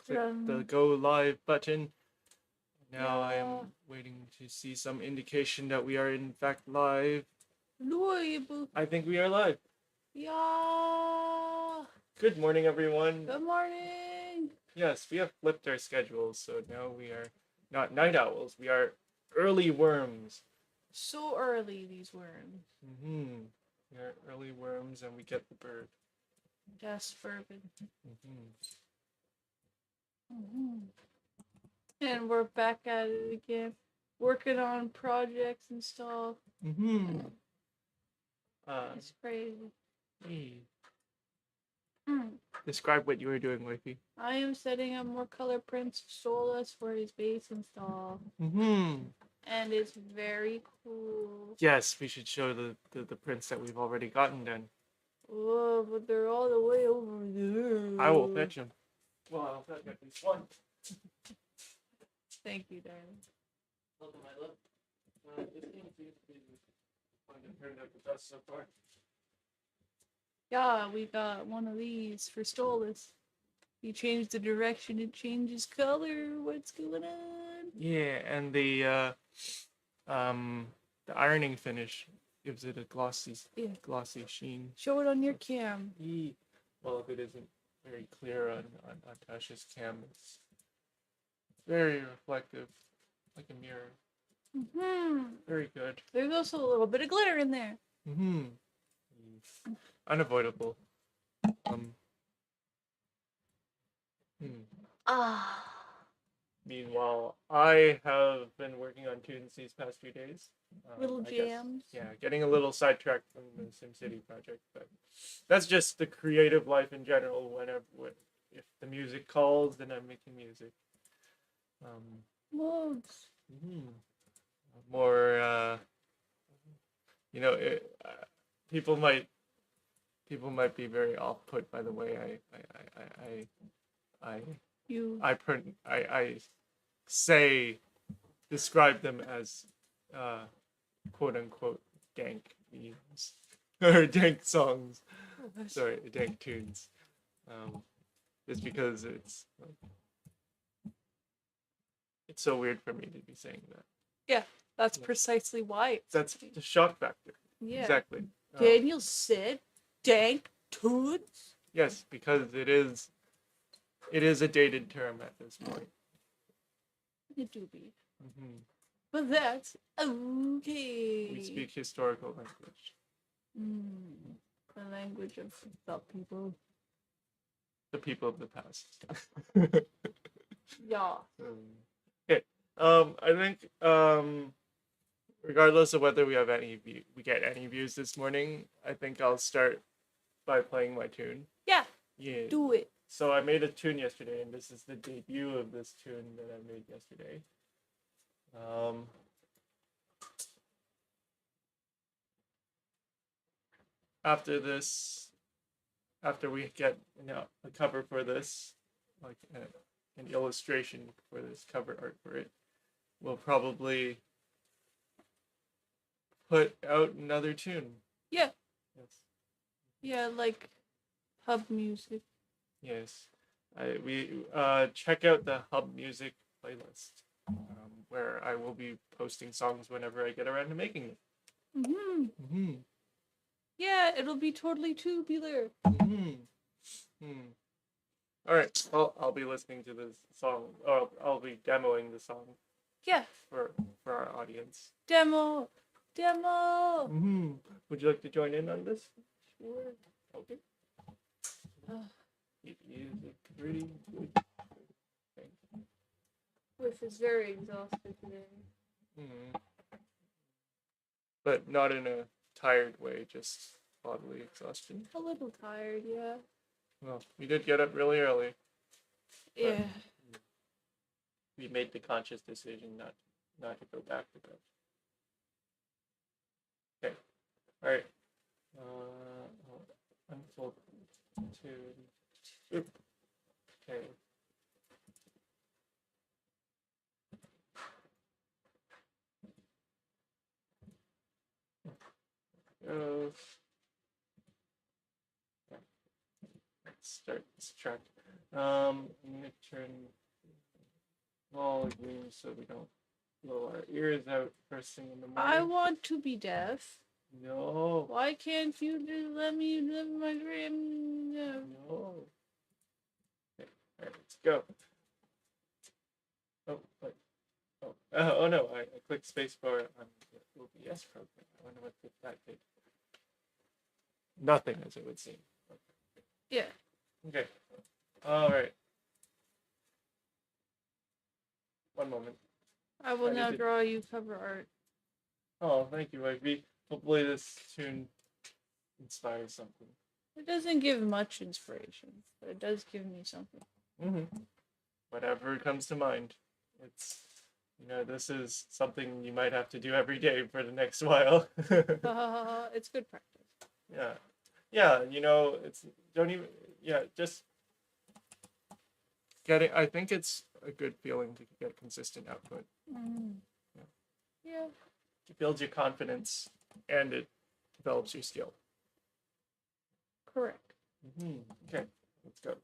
click the go live button. Now I Yeah. am waiting to see some indication that we are in fact live. Live. I think we are live. Yeah. Good morning, everyone. Good morning. Yes, we have flipped our schedules, so now we are not night owls. We are early worms. So early, these worms. Mm-hmm. We are early worms, and we get the bird. Yes, bourbon. Mm-hmm. Mm-hmm. And we're back at it again, working on projects and stuff. Mm-hmm. It's crazy. Hey. Mm. Describe what you were doing, Wifey. I am setting up more color prints of Solus for his base and stuff. Mm-hmm. And it's very cool. Yes, we should show the prints that we've already gotten done. Oh, but they're all the way over there. I will fetch them. Well, I'll fetch at least one. Thank you, darling. Welcome, my love. This game seems to be going to turn out the best so far. Yeah, we got one of these for Stolas. You change the direction, it changes color. What's going on? Yeah, and the ironing finish gives it a glossy sheen. Show it on your cam. Well, if it isn't very clear on Tasha's cam, it's very reflective, like a mirror. Mm-hmm. Very good. There's also a little bit of glitter in there. Mm-hmm. Unavoidable. Ah. Meanwhile, I have been working on tunes these past few days. Little jams. Yeah, getting a little sidetracked from the SimCity project, but that's just the creative life in general. If the music calls, then I'm making music. Mugs. More, people might be very off put by the way I describe them as quote unquote dank memes or dank songs. Sorry, dank tunes. Just because it's so weird for me to be saying that. Yeah, that's precisely why. That's the shock factor. Yeah. Exactly. Daniel said dank tunes? Yes, because it is a dated term at this point. It do be. But that's okay. We speak historical language. The language of the people. The people of the past. Yeah. Okay. I think regardless of whether we get any views this morning, I think I'll start by playing my tune. Yeah. Yeah. Do it. So I made a tune yesterday, and this is the debut of this tune that I made yesterday. After we get a cover for this, like an illustration for this cover art for it, we'll probably put out another tune. Yeah. Yes. Yeah, like hub music. Yes. We check out the hub music playlist, where I will be posting songs whenever I get around to making them. Yeah, it'll be totally tubular. All right, I'll be listening to this song, or I'll be demoing the song. Yeah. For our audience. Demo. Would you like to join in on this? Sure. Okay. It is a pretty good thing. Which is very exhausted today. But not in a tired way, just bodily exhaustion. A little tired, yeah. Well, we did get up really early. Yeah. We made the conscious decision not to go back to bed. Okay. All right. Unfold to. Okay. Let's start this track. I'm gonna turn volume so we don't blow our ears out first thing in the morning. I want to be deaf. No. Why can't you just let me live my dream? No. Okay. All right, let's go. Oh, wait. Oh no! I clicked spacebar on the OBS program. I wonder what that did. Nothing, as it would seem. Okay. Yeah. Okay. All right. One moment. I will now draw you cover art. Oh, thank you, Ivy. Hopefully this tune inspires something. It doesn't give much inspiration, but it does give me something. Whatever comes to mind. It's, this is something you might have to do every day for the next while. It's good practice. Yeah. Just getting, I think it's a good feeling to get consistent output. Yeah. It builds your confidence and it develops your skill. Correct. Okay, let's go.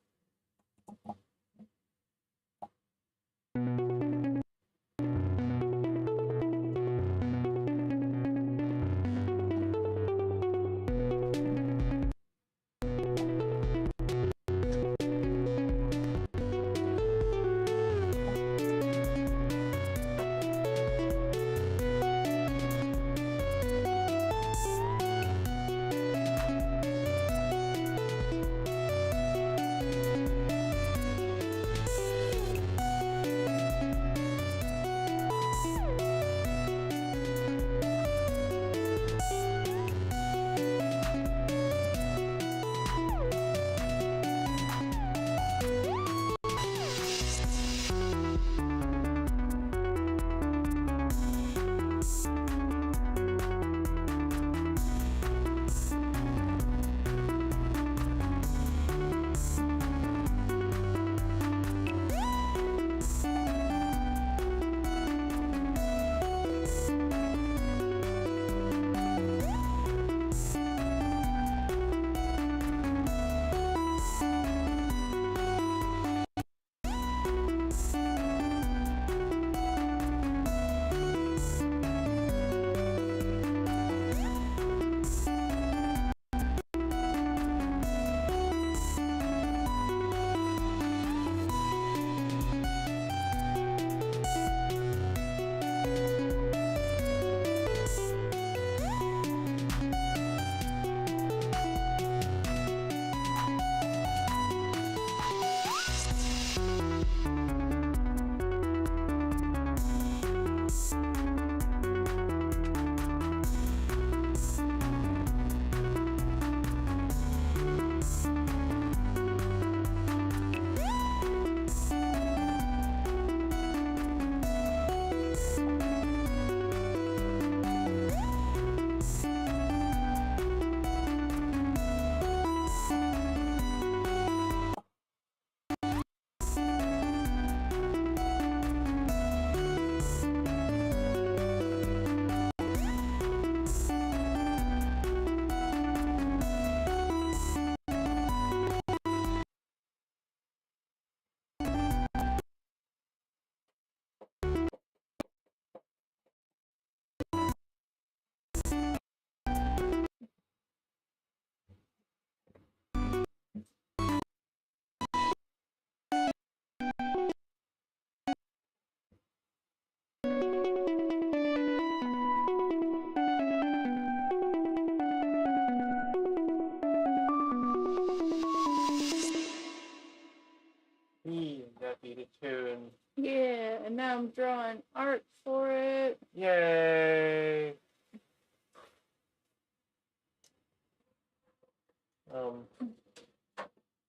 That beat a tune. Yeah, and now I'm drawing art for it. Yay!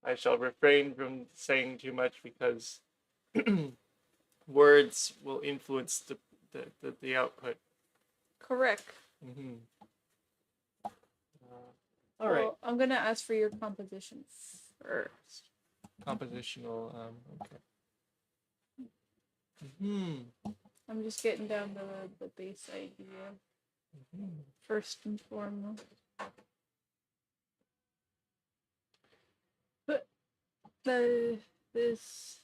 I shall refrain from saying too much because words will influence the output. Correct. All right. Well, I'm gonna ask for your composition first. Compositional. Okay. I'm just getting down to the base idea first and foremost. But this.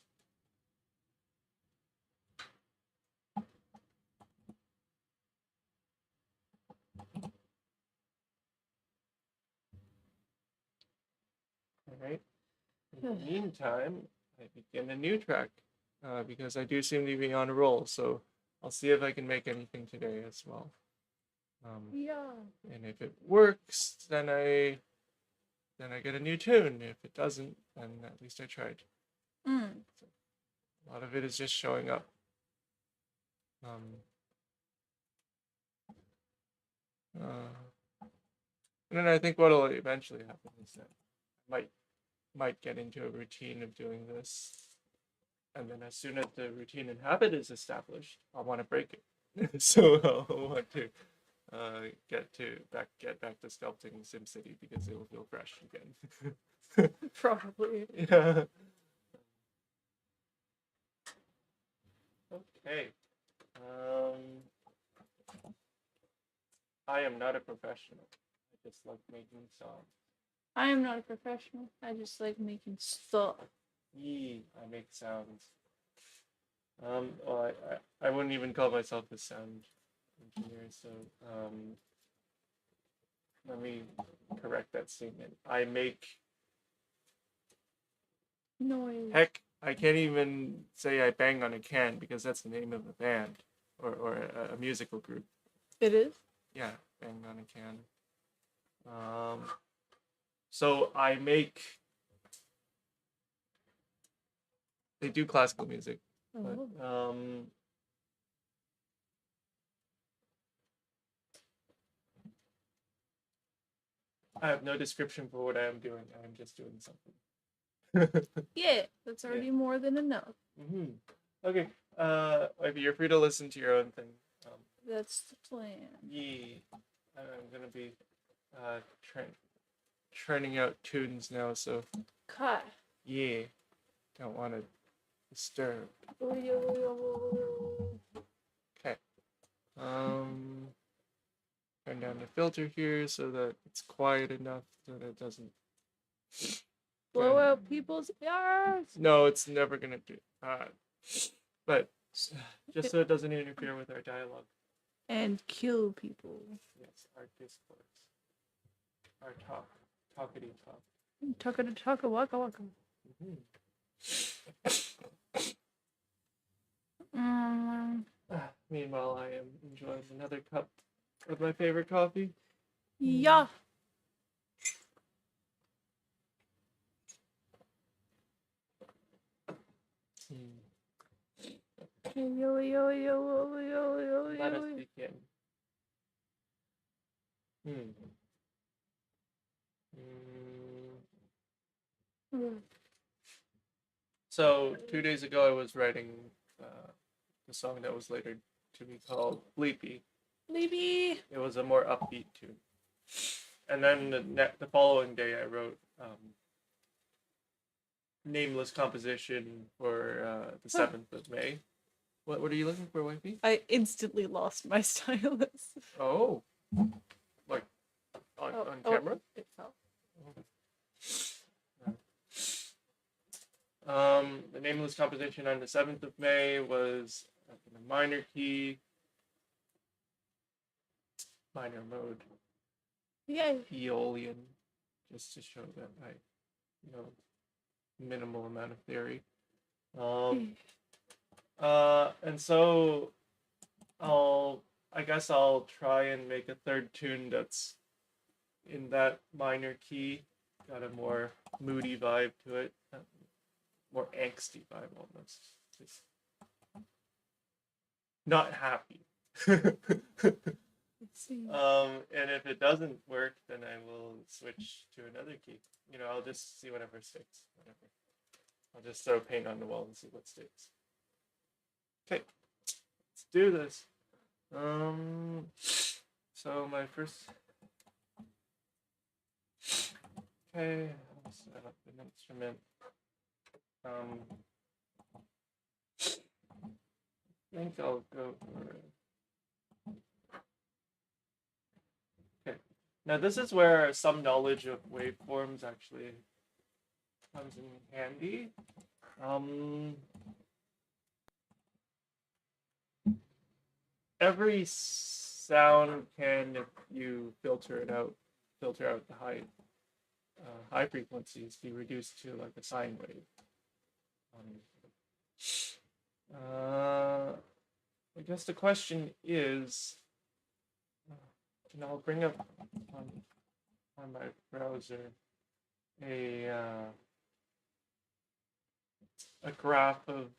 All right. In the meantime, I begin a new track because I do seem to be on a roll. So I'll see if I can make anything today as well. Yeah. And if it works, then I get a new tune. If it doesn't, then at least I tried. So a lot of it is just showing up. And then I think what will eventually happen is that I might get into a routine of doing this, and then as soon as the routine and habit is established, I want to break it. So I'll want to get back to sculpting SimCity because it will feel fresh again. Probably. Yeah. Okay. I am not a professional. I just like making songs. I am not a professional. I just like making stuff. Yee, I make sounds. Well, I wouldn't even call myself a sound engineer, so let me correct that statement. I make noise. Heck, I can't even say I bang on a can because that's the name of a band or a musical group. It is? Yeah, bang on a can. So I make. They do classical music, but I have no description for what I am doing. I am just doing something. Yeah, that's already more than enough. Okay. You're free to listen to your own thing. That's the plan. Yeah, I'm gonna be churning out tunes now, so. Cut. Yeah, don't want to disturb. Okay. Turn down the filter here so that it's quiet enough that it doesn't blow out people's ears. No, it's never gonna do. But just so it doesn't interfere with our dialogue. And kill people. Yes, our discourse. Our talkity talk. Talka talka waka waka. Meanwhile, I am enjoying another cup of my favorite coffee. Yeah. Yo. Let us begin. So 2 days ago, I was writing the song that was later to be called Bleepy. Bleepy. It was a more upbeat tune. And then the following day, I wrote nameless composition for the 7th of May. What are you looking for, wifey? I instantly lost my stylus. Oh. Like on camera? It fell. The nameless composition on the 7th of May was in a minor key, minor mode. Yay. Aeolian, just to show that I know minimal amount of theory. And so I guess I'll try and make a third tune that's in that minor key, got a more moody vibe to it, more angsty vibe almost. Just not happy. Let's see. And if it doesn't work, then I will switch to another key. I'll just see whatever sticks. Whatever. I'll just throw paint on the wall and see what sticks. Okay, let's do this. So my first. Okay, I'll set up an instrument. I think I'll go for. Okay, now this is where some knowledge of waveforms actually comes in handy. Um, every sound can, if you filter out the high frequencies, be reduced to like a sine wave. I guess the question is, and I'll bring up on my browser a graph of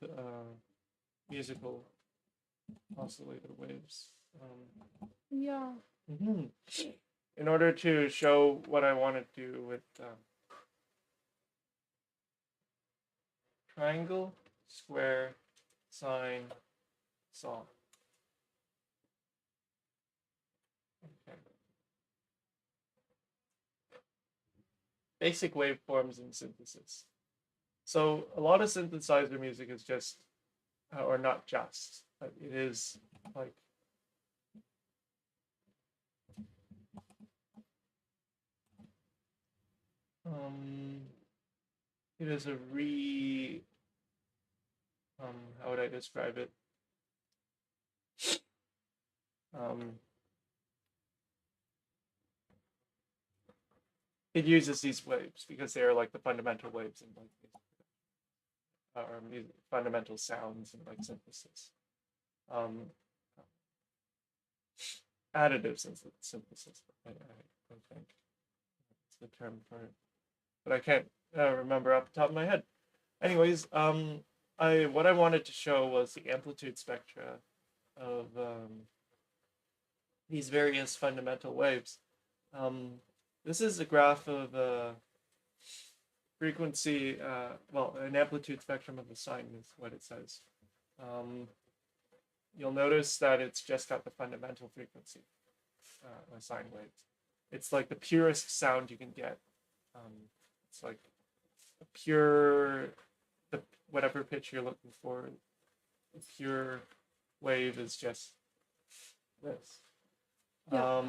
musical oscillator waves. Yeah. In order to show what I want to do with triangle, square, sine, saw. Okay. Basic waveforms in synthesis. So a lot of synthesizer music is just, or not just, but it is like it is a how would I describe it? It uses these waves because they are like the fundamental waves in like fundamental sounds in like synthesis. Additive synthesis, I think it's the term for it, but I can't remember off the top of my head. Anyways, what I wanted to show was the amplitude spectra of these various fundamental waves. This is a graph of frequency, well, an amplitude spectrum of the sine is what it says. You'll notice that it's just got the fundamental frequency, sine waves. It's like the purest sound you can get. It's like a pure, whatever pitch you're looking for, a pure wave is just this. Yeah.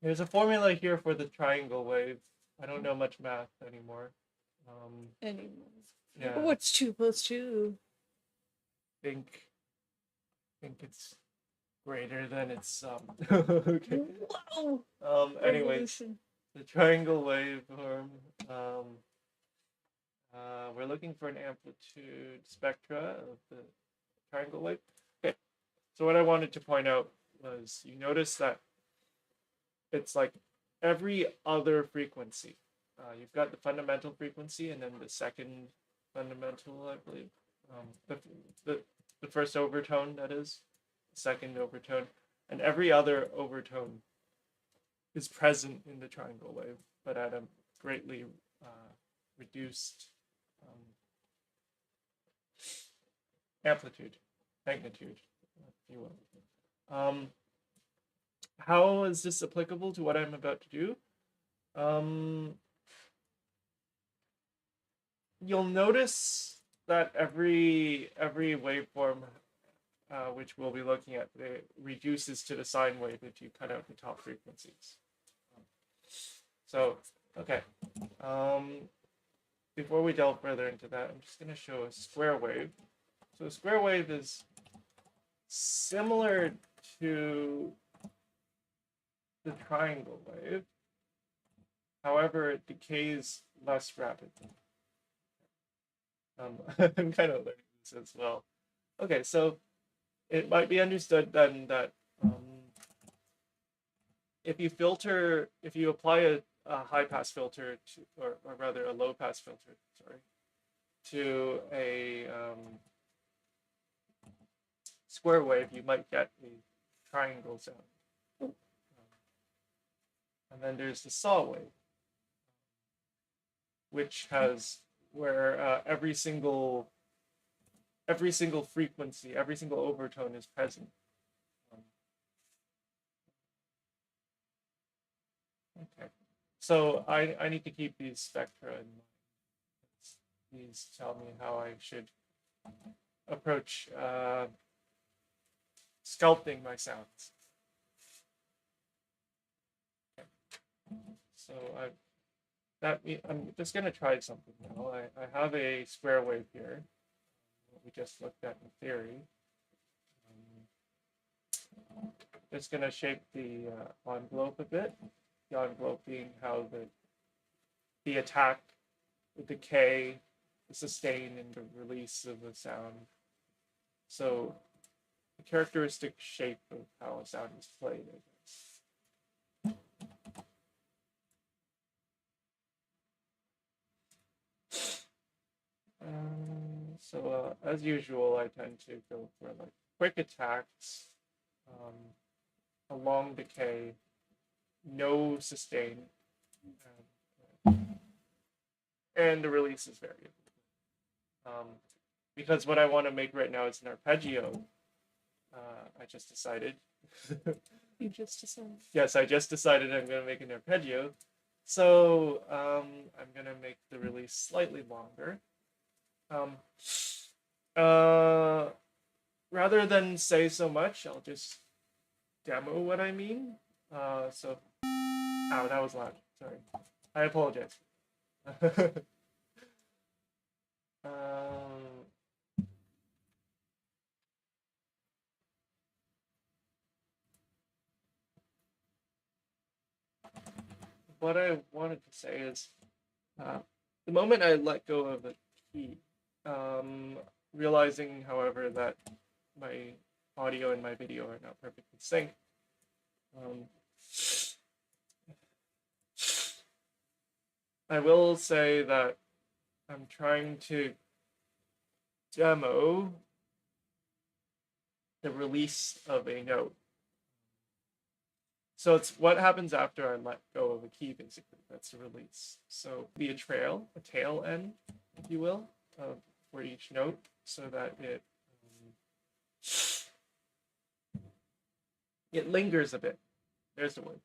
There's a formula here for the triangle wave. I don't know much math anymore. Anymore. Yeah. What's 2 plus 2? Think it's greater than its sum. Okay. Whoa! Anyways, Revolution. the triangle waveform. We're looking for an amplitude spectra of the triangle wave. Okay. So what I wanted to point out was, you notice that it's like every other frequency. You've got the fundamental frequency and then the second fundamental, I believe. The first overtone, that is, the second overtone, and every other overtone is present in the triangle wave, but at a greatly reduced amplitude, magnitude, if you will. How is this applicable to what I'm about to do? You'll notice that every waveform, which we'll be looking at today, reduces to the sine wave if you cut out the top frequencies. So, okay. Before we delve further into that, I'm just going to show a square wave. So a square wave is similar to the triangle wave. However, it decays less rapidly. I'm kind of learning this as well. Okay, so it might be understood then that if you apply a high pass filter to, or rather a low pass filter, sorry, to a square wave, you might get a triangle sound. And then there's the saw wave, which has where every single frequency, every single overtone is present. Okay, so I need to keep these spectra in mind. These tell me how I should approach sculpting my sounds. Okay. So I'm just gonna try something now. I have a square wave here. What we just looked at in theory. Just gonna shape the envelope a bit. The envelope being how the attack, the decay, the sustain, and the release of the sound. So the characteristic shape of how a sound is played, I guess. So as usual, I tend to go for like quick attacks, um, a long decay, no sustain, and the release is variable. Um, because what I want to make right now is an arpeggio. I just decided. You just decided. Yes, I just decided I'm going to make an arpeggio. So I'm going to make the release slightly longer. Rather than say so much, I'll just demo what I mean. Ow, that was loud. Sorry. I apologize. What I wanted to say is, the moment I let go of a key, realizing, however, that my audio and my video are not perfectly synced, I will say that I'm trying to demo the release of a note. So it's what happens after I let go of a key, basically. That's the release. So be a tail end, if you will, for each note, so that it lingers a bit. There's the word.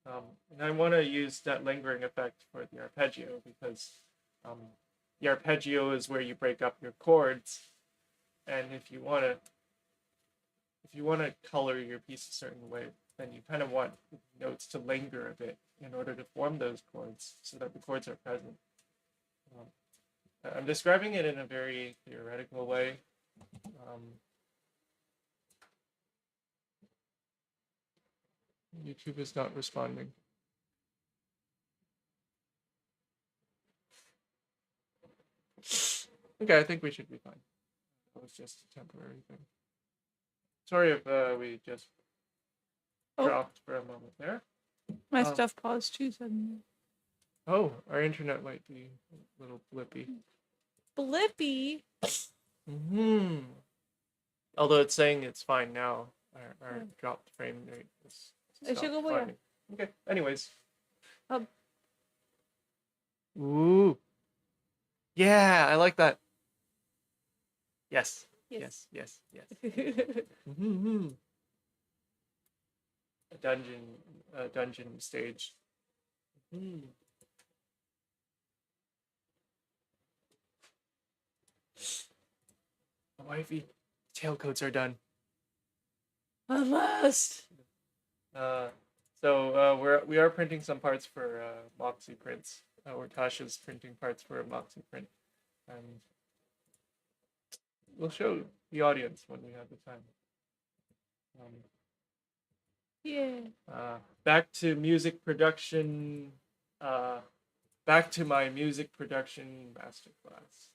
And I want to use that lingering effect for the arpeggio because the arpeggio is where you break up your chords, and if you want to color your piece a certain way, then you kind of want notes to linger a bit in order to form those chords so that the chords are present. I'm describing it in a very theoretical way. YouTube is not responding. Okay, I think we should be fine. That was just a temporary thing. Sorry if we just dropped for a moment there. My stuff paused too suddenly. Oh, our internet might be a little blippy. Blippy? Although it's saying it's fine now. Our dropped frame rate is fine. Okay, anyways. Ooh. Yeah, I like that. Yes. Yes. A dungeon stage. Wifey, tailcoats are done. At last. So we are printing some parts for Moxie prints. Or Tasha's printing parts for a Moxie print, and we'll show the audience when we have the time. Back to music production. Back to my music production masterclass.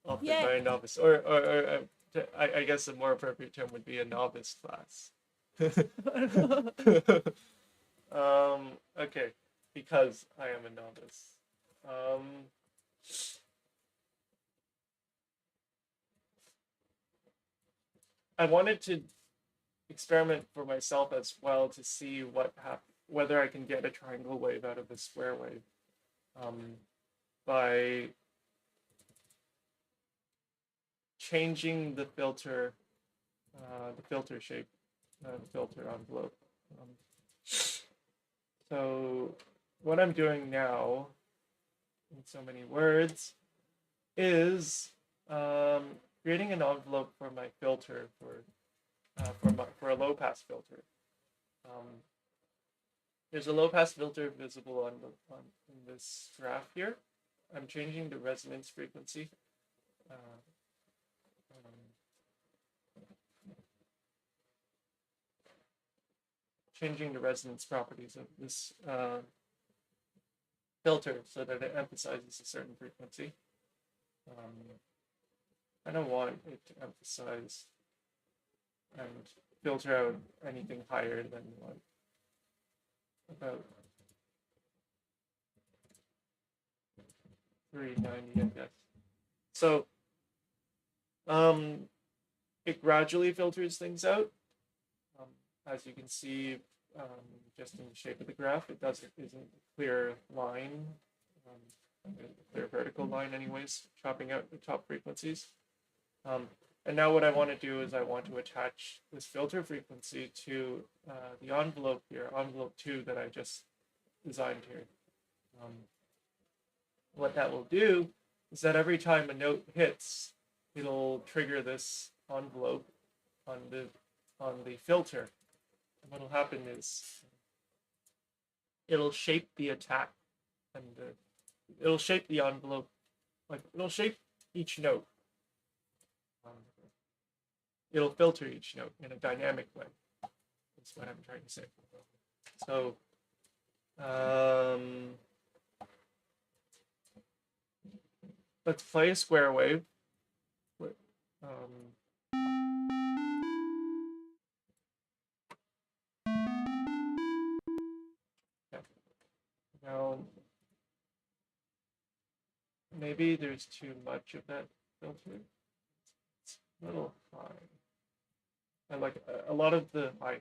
Of my novice, or I guess a more appropriate term would be a novice class. Okay, because I am a novice. I wanted to experiment for myself as well to see whether I can get a triangle wave out of a square wave by changing the filter shape, the filter envelope. So what I'm doing now, in so many words, is creating an envelope for my filter for a low pass filter. there's a low pass filter visible in this graph here. I'm changing the resonance frequency. Changing the resonance properties of this filter so that it emphasizes a certain frequency. I don't want it to emphasize and filter out anything higher than what, about 390, I guess. So it gradually filters things out. As you can see, just in the shape of the graph, it isn't a clear line, a clear vertical line anyways, chopping out the top frequencies. And now what I want to do is I want to attach this filter frequency to the envelope here, envelope 2 that I just designed here. What that will do is that every time a note hits, it'll trigger this envelope on the filter. And what'll happen is it'll shape the attack, and it'll shape the envelope, like it'll shape each note. It'll filter each note in a dynamic way. That's what I'm trying to say. So, let's play a square wave. Now, maybe there's too much of that filter. It's a little high. I like a lot of the high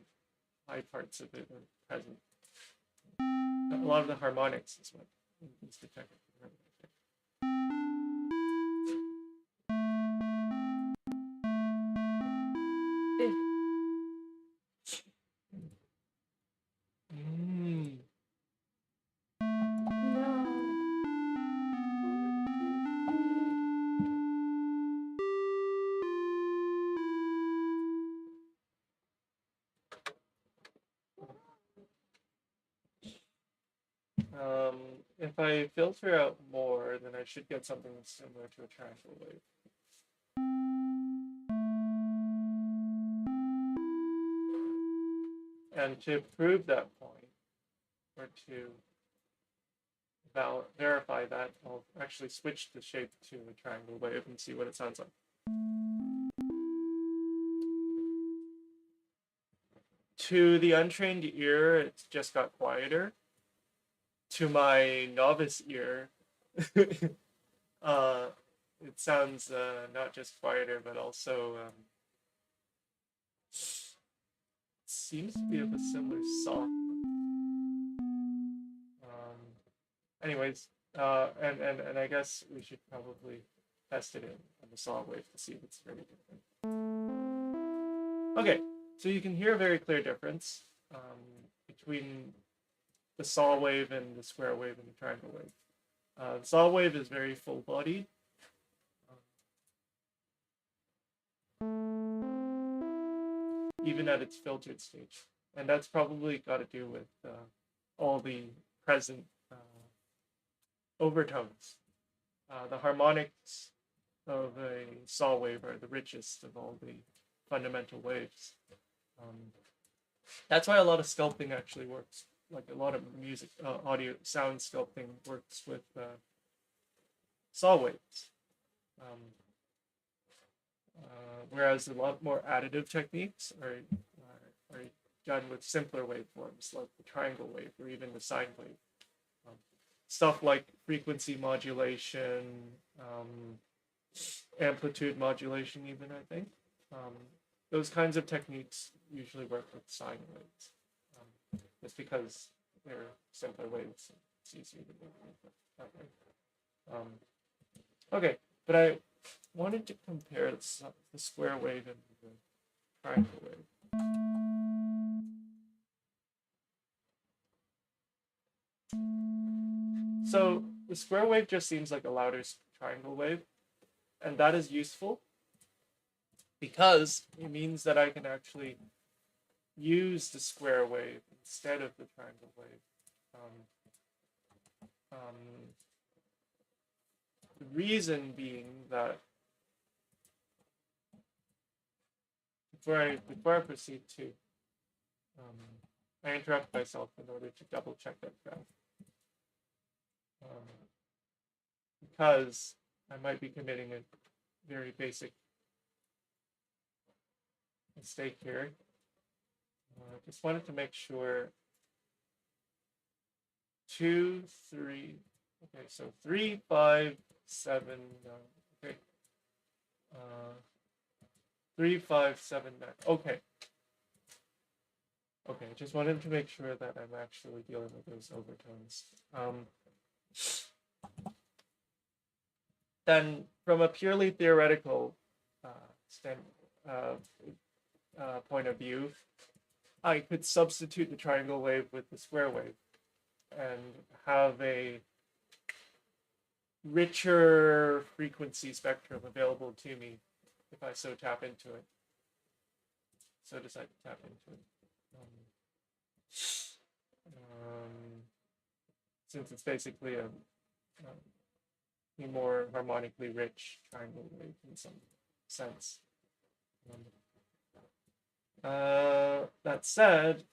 parts of it are present. A lot of the harmonics is what is detected. If I filter out more, then I should get something similar to a triangle wave. And to prove that point, or to verify that, I'll actually switch the shape to a triangle wave and see what it sounds like. To the untrained ear, it's just got quieter. To my novice ear, it sounds not just quieter, but also seems to be of a similar soft. Anyways, and I guess we should probably test it in the saw wave to see if it's very different. Okay, so you can hear a very clear difference between the saw wave and the square wave and the triangle wave. The saw wave is very full-bodied. Even at its filtered stage. And that's probably got to do with all the present overtones. The harmonics of a saw wave are the richest of all the fundamental waves. That's why a lot of sculpting actually works. Like a lot of music, audio, sound sculpting works with saw waves. Whereas a lot more additive techniques are done with simpler waveforms, like the triangle wave or even the sine wave. Stuff like frequency modulation, amplitude modulation, even, I think. Those kinds of techniques usually work with sine waves. Just because they're simpler waves, it's easier to do that way. Okay, but I wanted to compare the square wave and the triangle wave. So the square wave just seems like a louder triangle wave, and that is useful because it means that I can actually use the square wave instead of the triangle wave. The reason being that before I proceed to, I interrupt myself in order to double check that graph. Because I might be committing a very basic mistake here. I just wanted to make sure 2, 3, okay, so 3, 5, 7, 9, okay. 3, 5, 7, 9, okay. Okay, just wanted to make sure that I'm actually dealing with those overtones. Then, from a purely theoretical point of view, I could substitute the triangle wave with the square wave and have a richer frequency spectrum available to me if I so tap into it. So decide to tap into it. Since it's basically a more harmonically rich triangle wave in some sense. That said,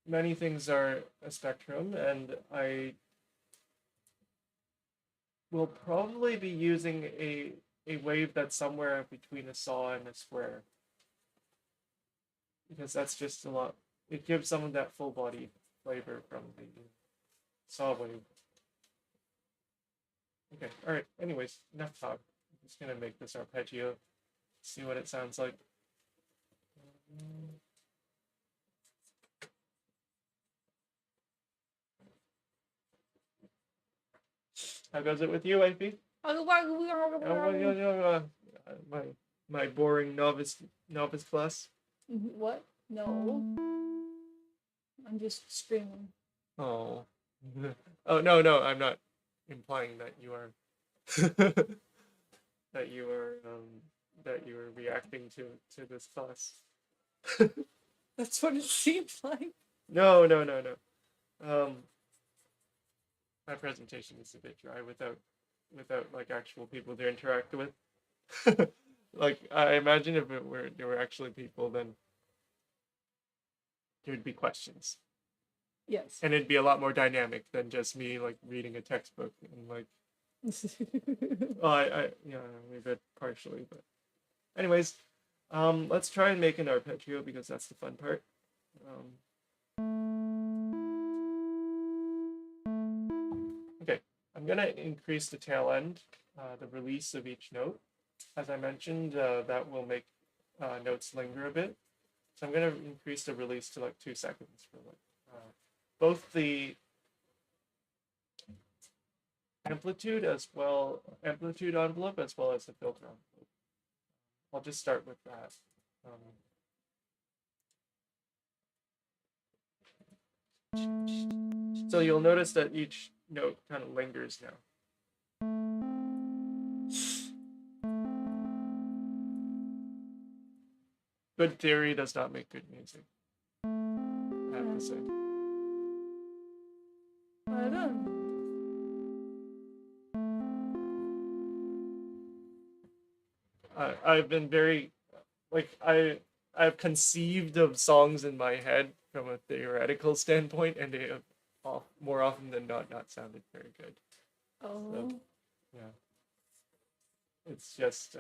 many things are a spectrum, and I will probably be using a wave that's somewhere between a saw and a square, because that's just a lot. It gives some of that full body flavor from the saw wave. Okay, all right. Anyways, enough talk. I'm just gonna make this arpeggio, see what it sounds like. How goes it with you, AP? My boring novice class. What? No. I'm just screaming. Oh. Oh no, I'm not implying that you are that you are reacting to this class. That's what it seems like. No. My presentation is a bit dry without like actual people to interact with. Like I imagine if there were actually people, then there'd be questions. Yes. And it'd be a lot more dynamic than just me like reading a textbook and like I read it partially, but anyways, let's try and make an arpeggio because that's the fun part. Okay, I'm gonna increase the tail end, the release of each note. As I mentioned, that will make notes linger a bit. So I'm gonna increase the release to like 2 seconds for like both the amplitude envelope as well as the filter envelope. I'll just start with that. So you'll notice that each note kind of lingers now. Good theory does not make good music, I have to say. I don't. I've been very, like, I've conceived of songs in my head from a theoretical standpoint, and they have more often than not sounded very good. Oh. So, yeah. It's just,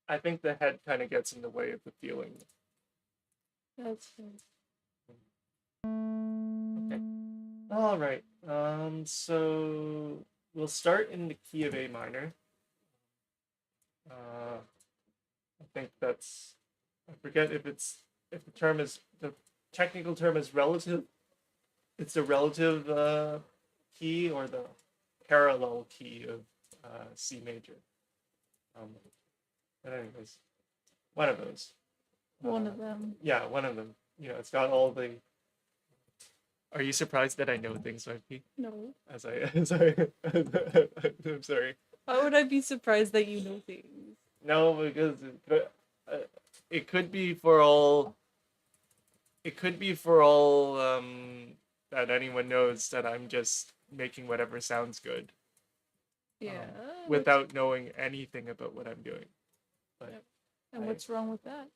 I think the head kind of gets in the way of the feeling. That's good. Okay. All right. So we'll start in the key of A minor. I think that's, I forget if the technical term is relative. It's the relative key or the parallel key of C major. But anyways, one of those. One of them. Yeah, one of them. You know, it's got all the. Are you surprised that I know things, Sophie? No. I'm sorry. I'm sorry. Why would I be surprised that you know things? No, because it could be for all. It could be for all that anyone knows that I'm just making whatever sounds good. Yeah. Without knowing anything about what I'm doing. But Yep. And what's wrong with that?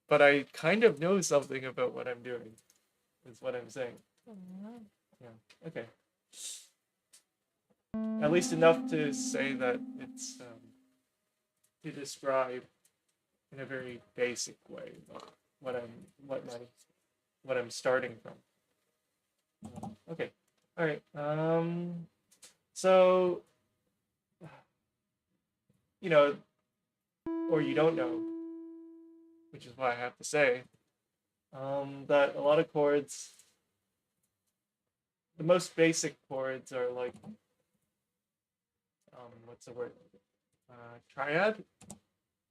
But I kind of know something about what I'm doing. Is what I'm saying. Yeah. Okay. At least enough to say that it's to describe in a very basic way what I'm starting from. Okay. All right. So you know, or you don't know, which is why I have to say that a lot of chords, the most basic chords are like what's the word? Triad.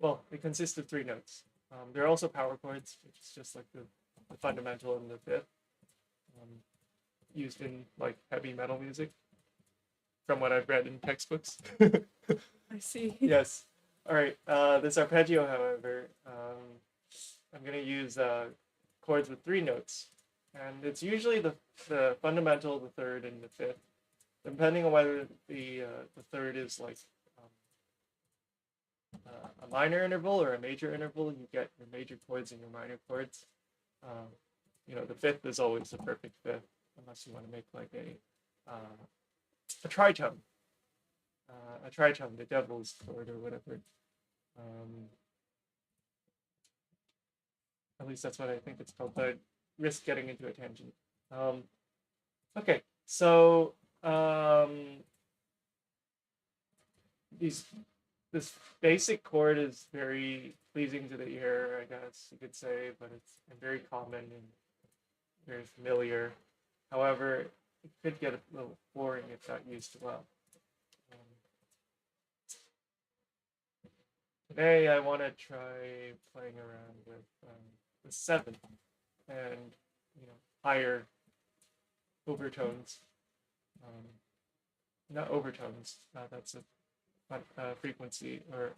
Well, it consists of 3 notes. There are also power chords, which is just like the fundamental and the fifth, used in like heavy metal music, from what I've read in textbooks. I see. Yes. All right. This arpeggio, however, I'm going to use chords with 3 notes, and it's usually the fundamental, the third, and the fifth, depending on whether the third is like a minor interval or a major interval. You get your major chords and your minor chords. The fifth is always the perfect fifth, unless you want to make like a tritone, the devil's chord or whatever. At least that's what I think it's called, but I risk getting into a tangent. Okay, so this basic chord is very pleasing to the ear, I guess you could say, but it's very common and very familiar. However, it could get a little boring if not used well. Today, I want to try playing around with the seventh and higher overtones. Not overtones. That's a frequency or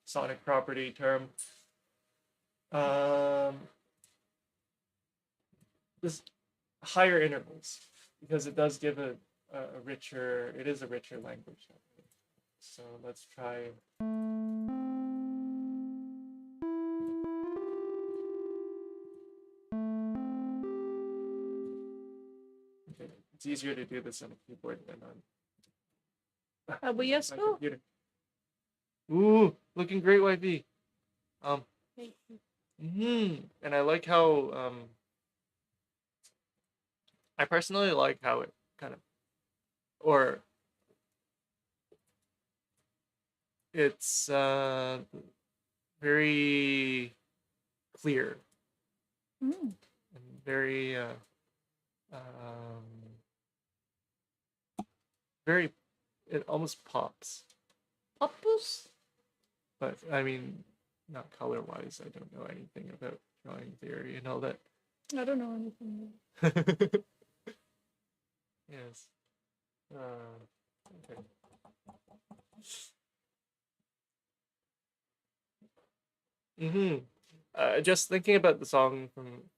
sonic property term. This higher intervals, because it does give a richer. It is a richer language. So let's try. Okay. It's easier to do this on a keyboard than on But yes, my go. computer. Ooh, looking great, YB. And I like how I personally like how it kind of, or it's very clear and very very, it almost pops. Poppus? But I mean, not color wise. I don't know anything about drawing theory and all that. I don't know anything. Yes. Okay. Just thinking about the song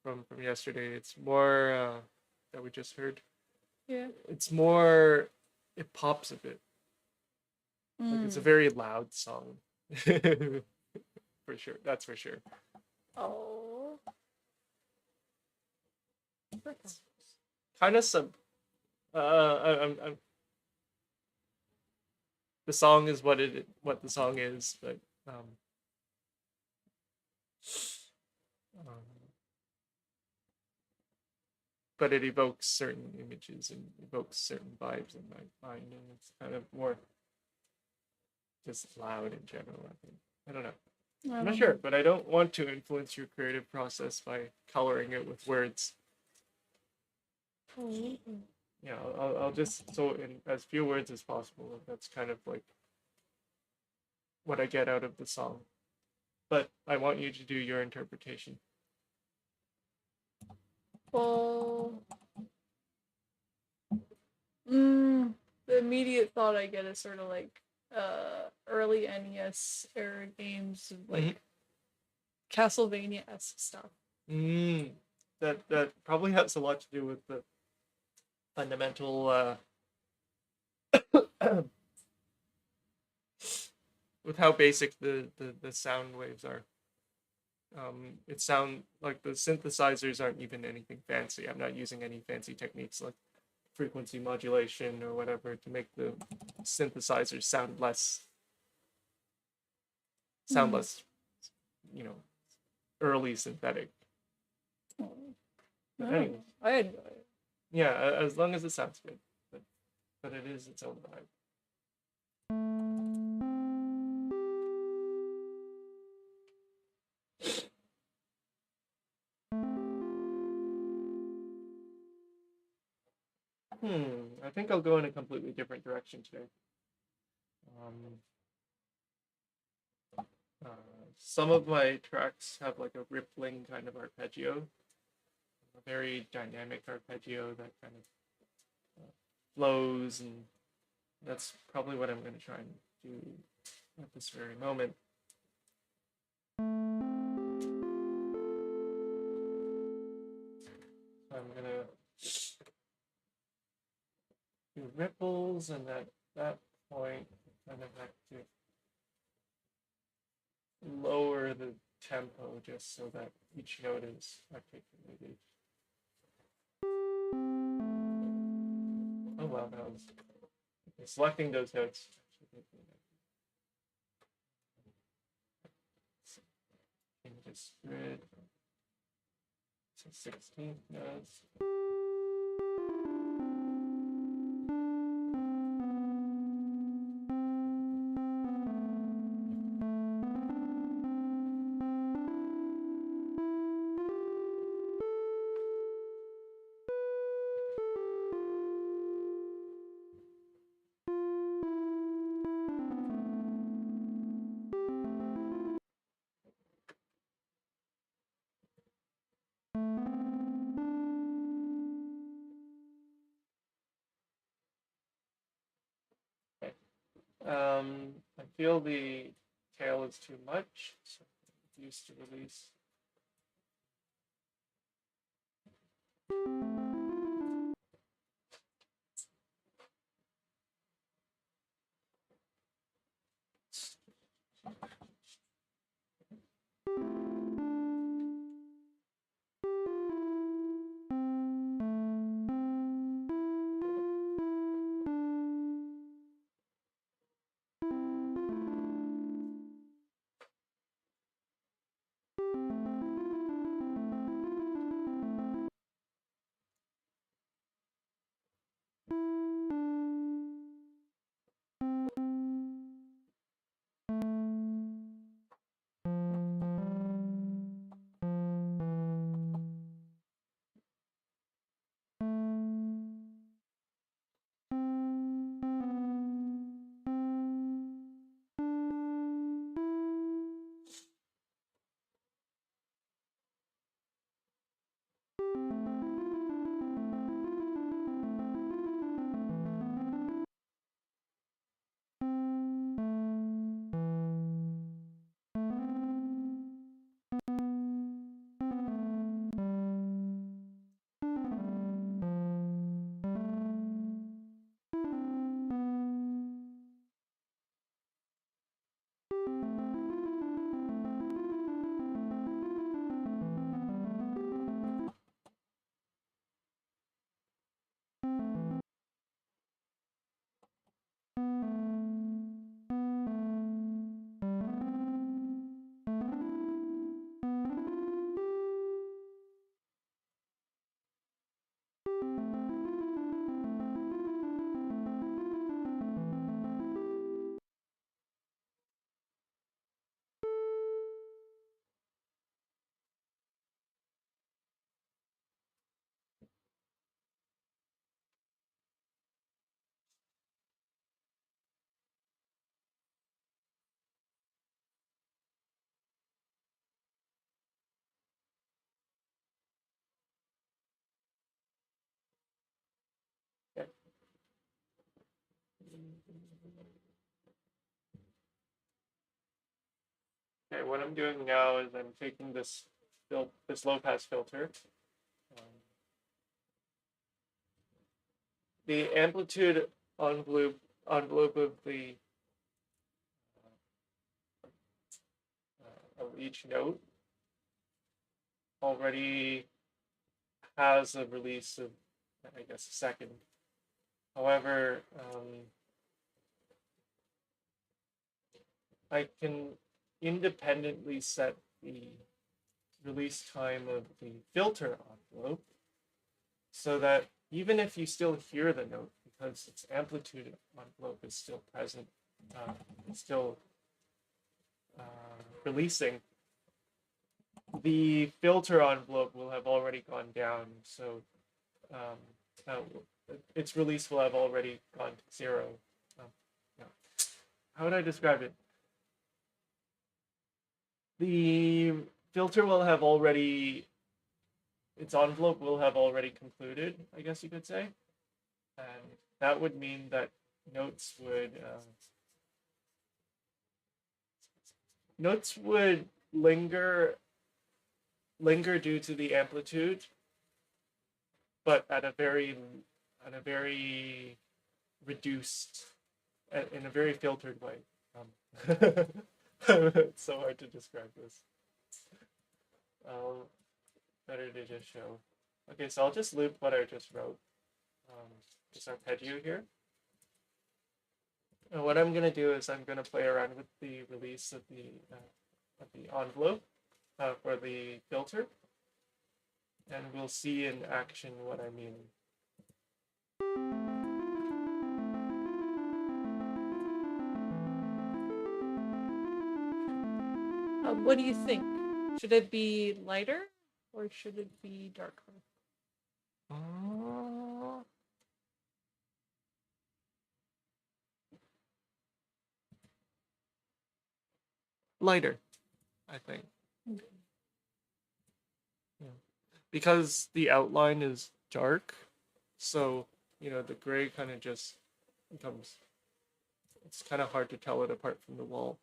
from yesterday, it's more that we just heard. Yeah. It's more. It pops a bit. Like it's a very loud song. For sure. That's for sure. Oh. Kind of some. I'm. The song is what the song is, but but it evokes certain images and evokes certain vibes in my mind, and it's kind of more just loud in general. I think. I don't know. I'm not sure, but I don't want to influence your creative process by coloring it with words. Yeah, I'll just, so in as few words as possible. That's kind of like what I get out of the song. But I want you to do your interpretation. Well, the immediate thought I get is sort of like early NES era games of like Castlevania-esque stuff. That probably has a lot to do with the fundamental with how basic the sound waves are. It sound like the synthesizers aren't even anything fancy. I'm not using any fancy techniques like frequency modulation or whatever to make the synthesizers sound less, you know, early synthetic. But anyway, I enjoy it. yeah, as long as it sounds good, but it is its own vibe. I think I'll go in a completely different direction today. Some of my tracks have like a rippling kind of arpeggio, a very dynamic arpeggio that kind of flows, and that's probably what I'm going to try and do at this very moment. So I'm going to do ripples, and at that point, kind of have to lower the tempo just so that each note is articulated. Oh wow, that was selecting those notes. Change this grid to 16th notes. I feel the tail is too much, so reduce to release. Okay. Okay, what I'm doing now is I'm taking this low pass filter. The amplitude envelope of the of each note already has a release of, I guess, a second. However, I can independently set the release time of the filter envelope so that even if you still hear the note, because its amplitude envelope is still present, it's still releasing, the filter envelope will have already gone down. So its release will have already gone to 0. Yeah. How would I describe it? The filter will have already, its envelope will have already concluded, I guess you could say. And that would mean that notes would linger due to the amplitude, but at a very reduced, in a very filtered way. It's so hard to describe this. Better to just show. Okay, so I'll just loop what I just wrote. Just arpeggio here. And what I'm gonna do is I'm gonna play around with the release of the envelope for the filter, and we'll see in action what I mean. What do you think? Should it be lighter or should it be darker? Lighter, I think. Okay. Yeah. Because the outline is dark, so the gray kind of just becomes. It's kind of hard to tell it apart from the wall.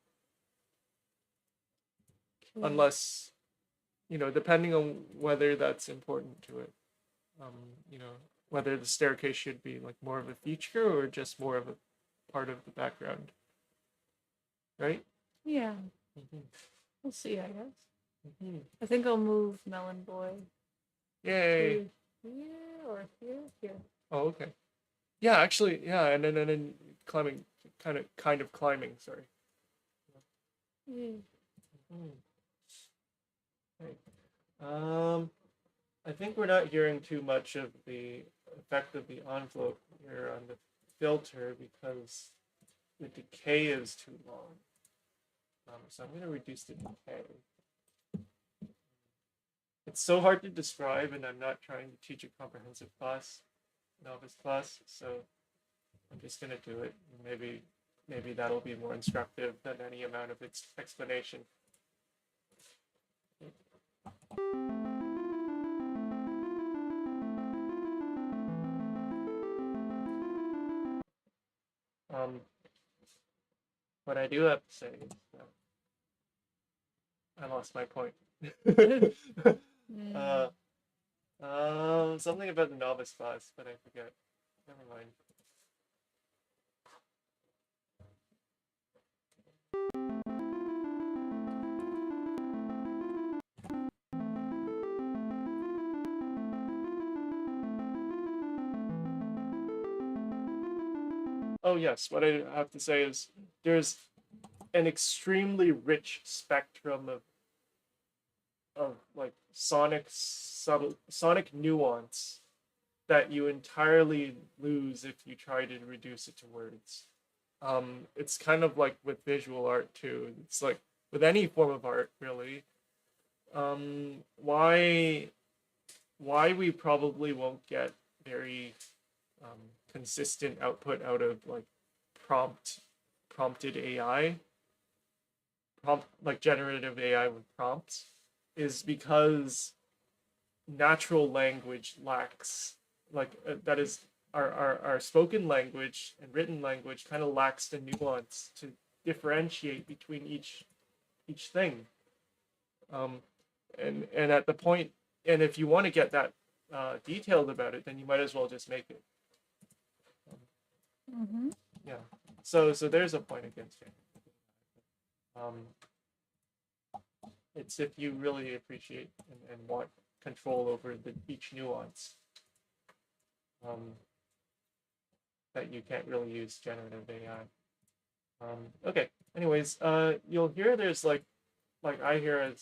Unless, depending on whether that's important to it, whether the staircase should be like more of a feature or just more of a part of the background, right? Yeah. We'll see, I guess. I think I'll move Melon Boy. Yay! Here or here. Oh, okay. Yeah, actually, yeah, and then climbing, kind of climbing. Sorry. Yeah. Okay. I think we're not hearing too much of the effect of the envelope here on the filter because the decay is too long. So I'm going to reduce the decay. It's so hard to describe, and I'm not trying to teach a comprehensive class, novice class, so I'm just going to do it. Maybe that'll be more instructive than any amount of explanation. What I do have to say is that I lost my point. Something about the novice class, but I forget. Never mind. Oh yes, what I have to say is there's an extremely rich spectrum of like sonic nuance that you entirely lose if you try to reduce it to words. It's kind of like with visual art too. It's like with any form of art, really. Why we probably won't get very consistent output out of like prompted AI, like generative AI with prompts, is because natural language lacks, like that is our spoken language and written language kind of lacks the nuance to differentiate between each each thing. And at the point, and if you want to get that detailed about it, then you might as well just make it. Mm-hmm. Yeah. So there's a point against it. It's if you really appreciate and want control over each nuance, that you can't really use generative AI. Okay. Anyways, you'll hear there's like I hear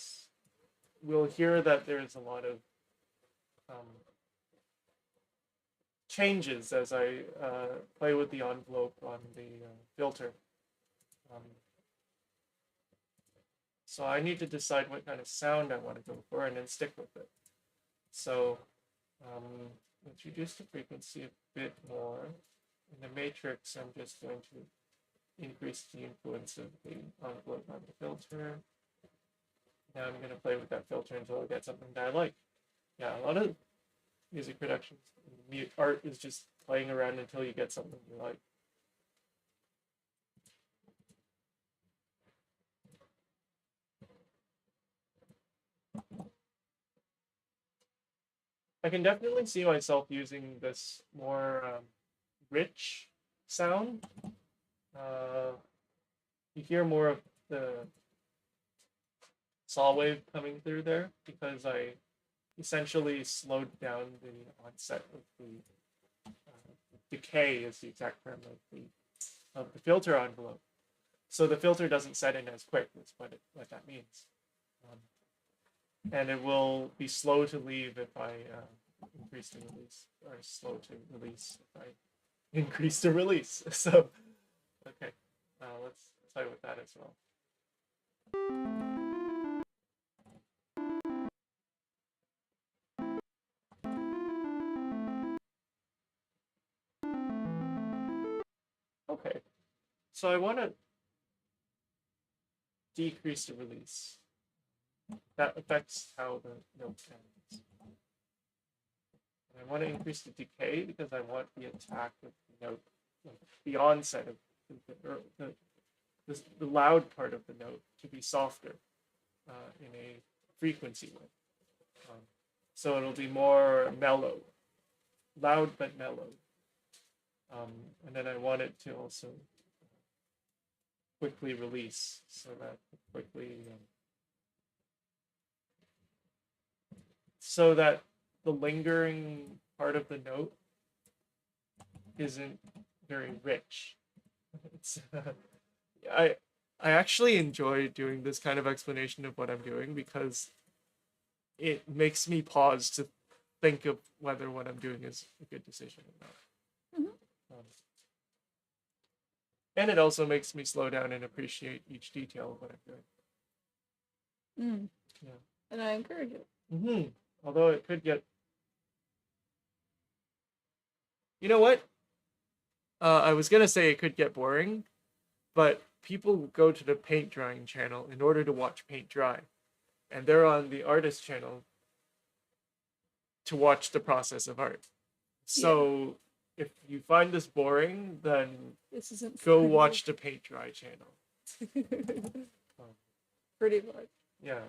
we'll hear that there's a lot of changes as I play with the envelope on the filter. So I need to decide what kind of sound I want to go for and then stick with it. So introduce the frequency a bit more. In the matrix, I'm just going to increase the influence of the envelope on the filter. Now I'm going to play with that filter until I get something that I like. Yeah, a lot of music productions, art is just playing around until you get something you like. I can definitely see myself using this more rich sound. You hear more of the saw wave coming through there because I essentially slowed down the onset of the decay, is the exact term of the filter envelope. So the filter doesn't set in as quick. That's what that means. And it will be slow to leave if I increase the release, or slow to release if I increase the release. So, okay, let's play with that as well. Okay, so I want to decrease the release. That affects how the note sounds. I want to increase the decay because I want the attack of the note, like the onset of the loud part of the note to be softer in a frequency way. So it'll be more mellow, loud but mellow. And then I want it to also quickly release so that so that the lingering part of the note isn't very rich. It's I actually enjoy doing this kind of explanation of what I'm doing because it makes me pause to think of whether what I'm doing is a good decision or not. Mm-hmm. And it also makes me slow down and appreciate each detail of what I'm doing. Mm. Yeah. And I encourage it. Mm-hmm. Although it could get... You know what? I was going to say it could get boring, but people go to the paint drying channel in order to watch paint dry. And they're on the artist channel to watch the process of art. So if you find this boring, then this isn't go watch the paint dry channel. Pretty much. Yeah.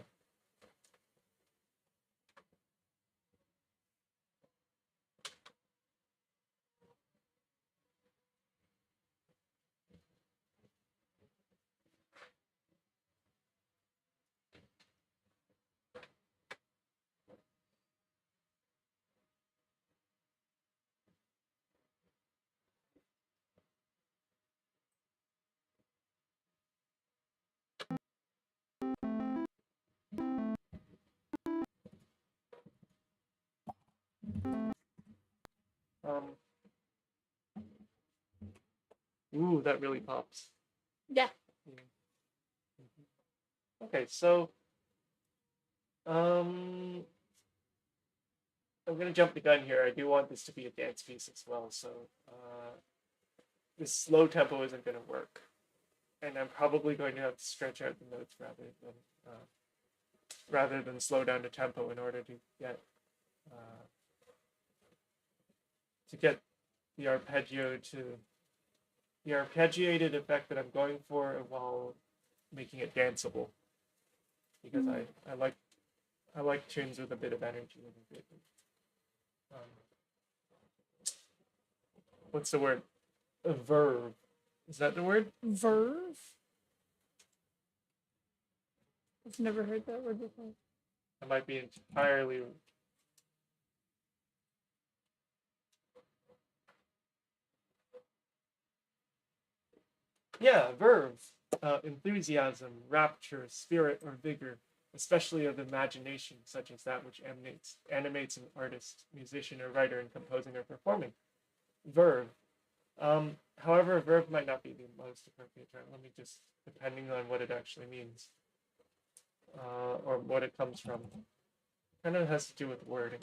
Ooh, that really pops. Yeah. Okay, so I'm gonna jump the gun here. I do want this to be a dance piece as well, so this slow tempo isn't gonna work, and I'm probably going to have to stretch out the notes rather than slow down the tempo in order to get the arpeggio to the arpeggiated effect that I'm going for while making it danceable. because I like tunes with a bit of energy and a bit. Um, what's the word? A verb. Is that the word? Verve? I've never heard that word before. I might be entirely. Yeah, verve. Enthusiasm, rapture, spirit, or vigor, especially of imagination, such as that which animates an artist, musician, or writer in composing or performing. Verve. However, verve might not be the most appropriate term. Let me just, depending on what it actually means, or what it comes from. Kind of has to do with wording.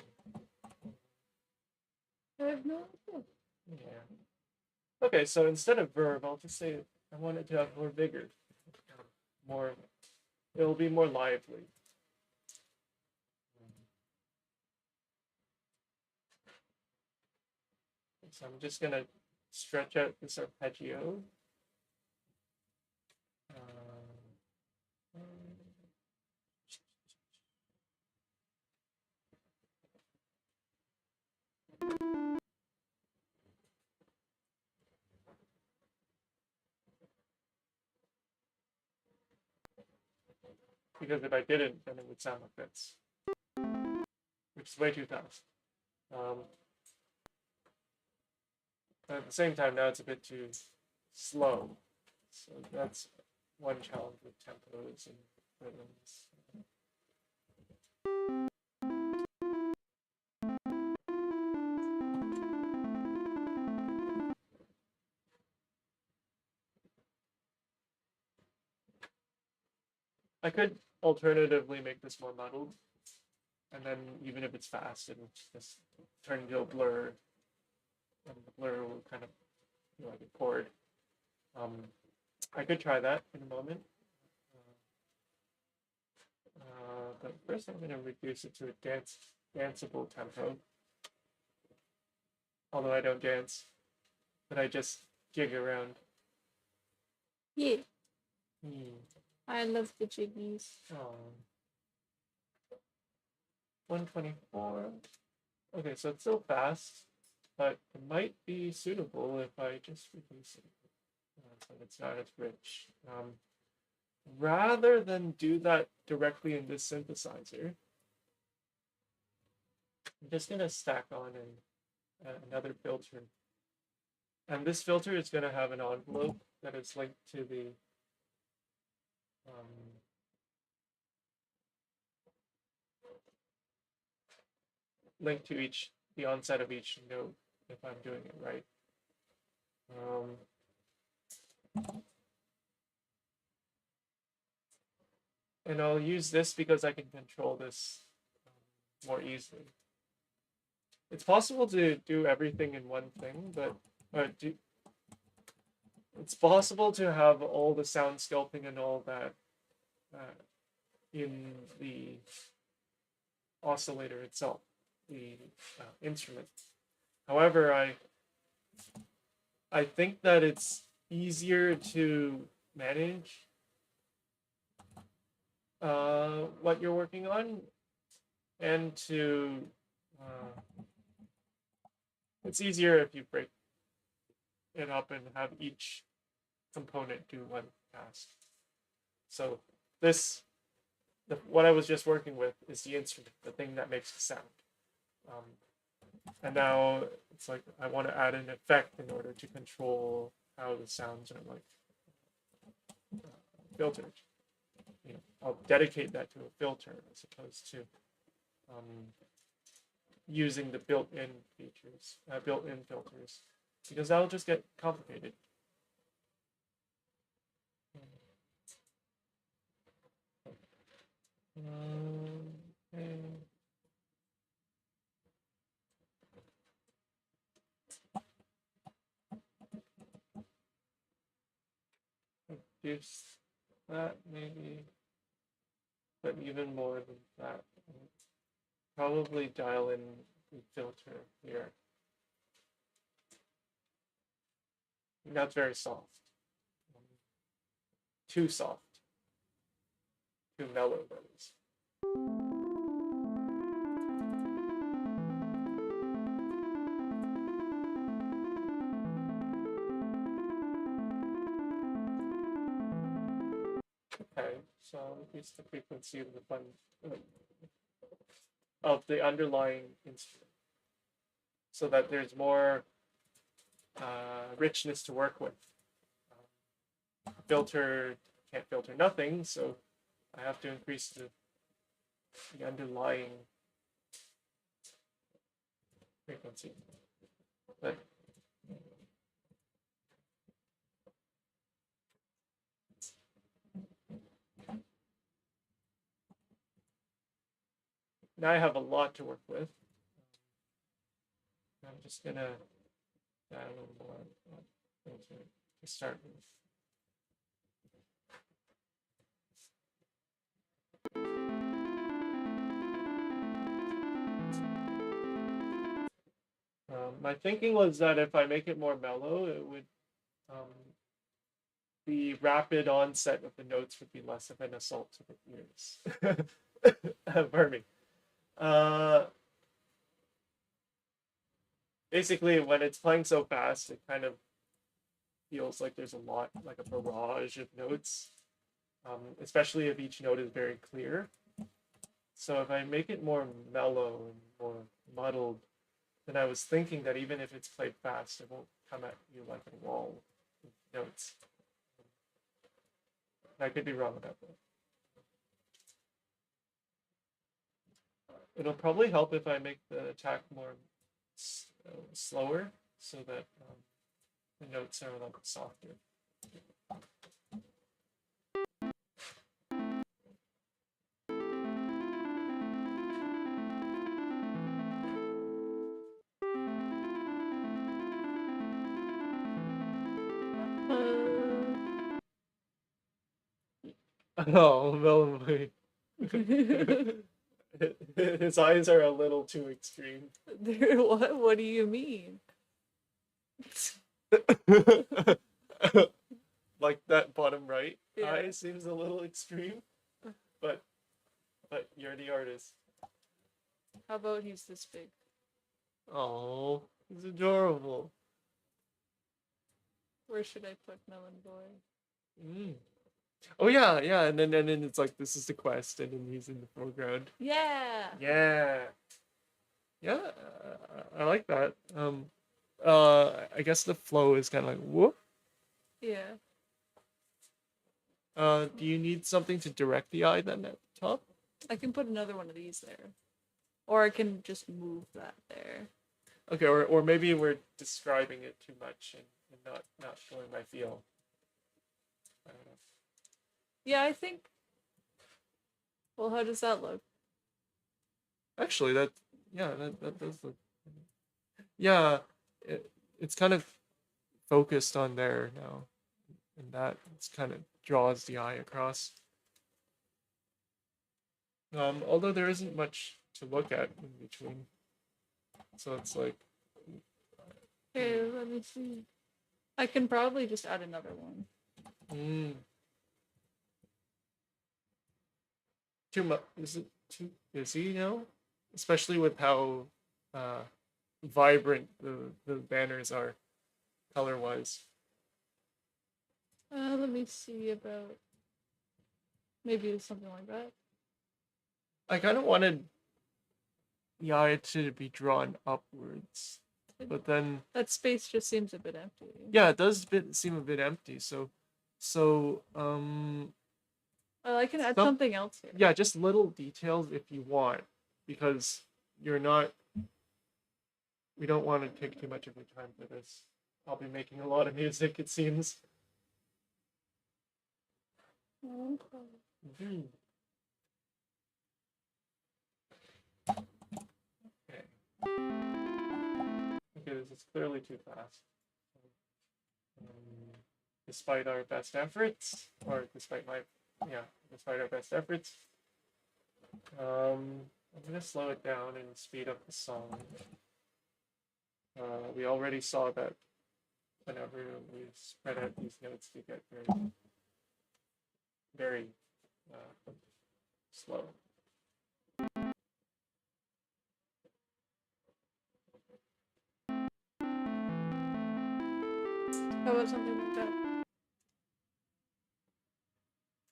I have no idea. Yeah. Okay, so instead of verb, I'll just say I want it to have more vigor. More, it'll be more lively. So I'm just gonna stretch out this arpeggio. Because if I didn't, then it would sound like this, which is way too fast. But at the same time, now it's a bit too slow. So that's one challenge with tempos and rhythms. I could alternatively make this more muddled, and then even if it's fast, it'll just turn into a blur, and the blur will kind of feel like a chord. I could try that in a moment. But first I'm going to reduce it to a danceable tempo. Although I don't dance, but I just jig around. Yeah. Hmm. I love the jiggies. Oh. 124. Okay, so it's still fast, but it might be suitable if I just reduce it so it's not as rich. Rather than do that directly in this synthesizer, I'm just going to stack on another filter. And this filter is going to have an envelope that is linked to the the onset of each note, if I'm doing it right. And I'll use this because I can control this more easily. It's possible to do everything in one thing, but it's possible to have all the sound sculpting and all that in the oscillator itself, the instrument. However, I think that it's easier to manage what you're working on, and to it's easier if you break it up and have each component do one task. So what I was just working with is the instrument, the thing that makes the sound. And now it's like I want to add an effect in order to control how the sounds are like filtered. I'll dedicate that to a filter as opposed to using the built-in features, built-in filters, because that'll just get complicated. Okay. Reduce that maybe, but even more than that. Probably dial in the filter here. That's very soft. Too soft. too mellow, that is. Okay, so increase the frequency of the fun of the underlying instrument, so that there's more richness to work with. Filter can't filter nothing, so I have to increase the underlying frequency. But now I have a lot to work with. I'm just gonna add a little more filter to start with. My thinking was that if I make it more mellow, it would the rapid onset of the notes would be less of an assault to the ears. Pardon me. Basically, when it's playing so fast, it kind of feels like there's a lot, like a barrage of notes, especially if each note is very clear. So if I make it more mellow and more muddled, then I was thinking that even if it's played fast, it won't come at you like a wall of notes. I could be wrong about that. It'll probably help if I make the attack more slower, so that the notes are a little bit softer. Oh, Melanie. His eyes are a little too extreme. What? What do you mean? Like that bottom right Yeah. eye seems a little extreme, but you're the artist. How about he's this big? Oh, he's adorable. Where should I put Melon Boy? Mm. Oh yeah, yeah, and then it's like this is the quest, and then he's in the foreground. Yeah. Yeah, yeah, I like that. I guess the flow is kind of like whoop. Yeah. Do you need something to direct the eye then at the top? I can put another one of these there. Or I can just move that there. Okay, or maybe we're describing it too much and not showing my feel. I don't know. Yeah, I think. Well, how does that look? Actually, that does look. Yeah, it's kind of focused on there now, and that it's kind of draws the eye across. Although there isn't much to look at in between, so it's like. Okay, let me see. I can probably just add another one. Too much? Is it too busy now? Especially with how vibrant the banners are, color wise. Let me see about. Maybe something like that. I kind of wanted the eye to be drawn upwards, but then that space just seems a bit empty. Yeah, it does seem a bit empty. I can add something else here. Yeah, just little details if you want, because you're not. We don't want to take too much of your time for this. I'll be making a lot of music, it seems. Okay. Mm-hmm. Okay, this is clearly too fast. Despite our best efforts, or despite our best efforts, I'm gonna slow it down and speed up the song. We already saw that whenever we spread out these notes, we get very slow. How about something like that?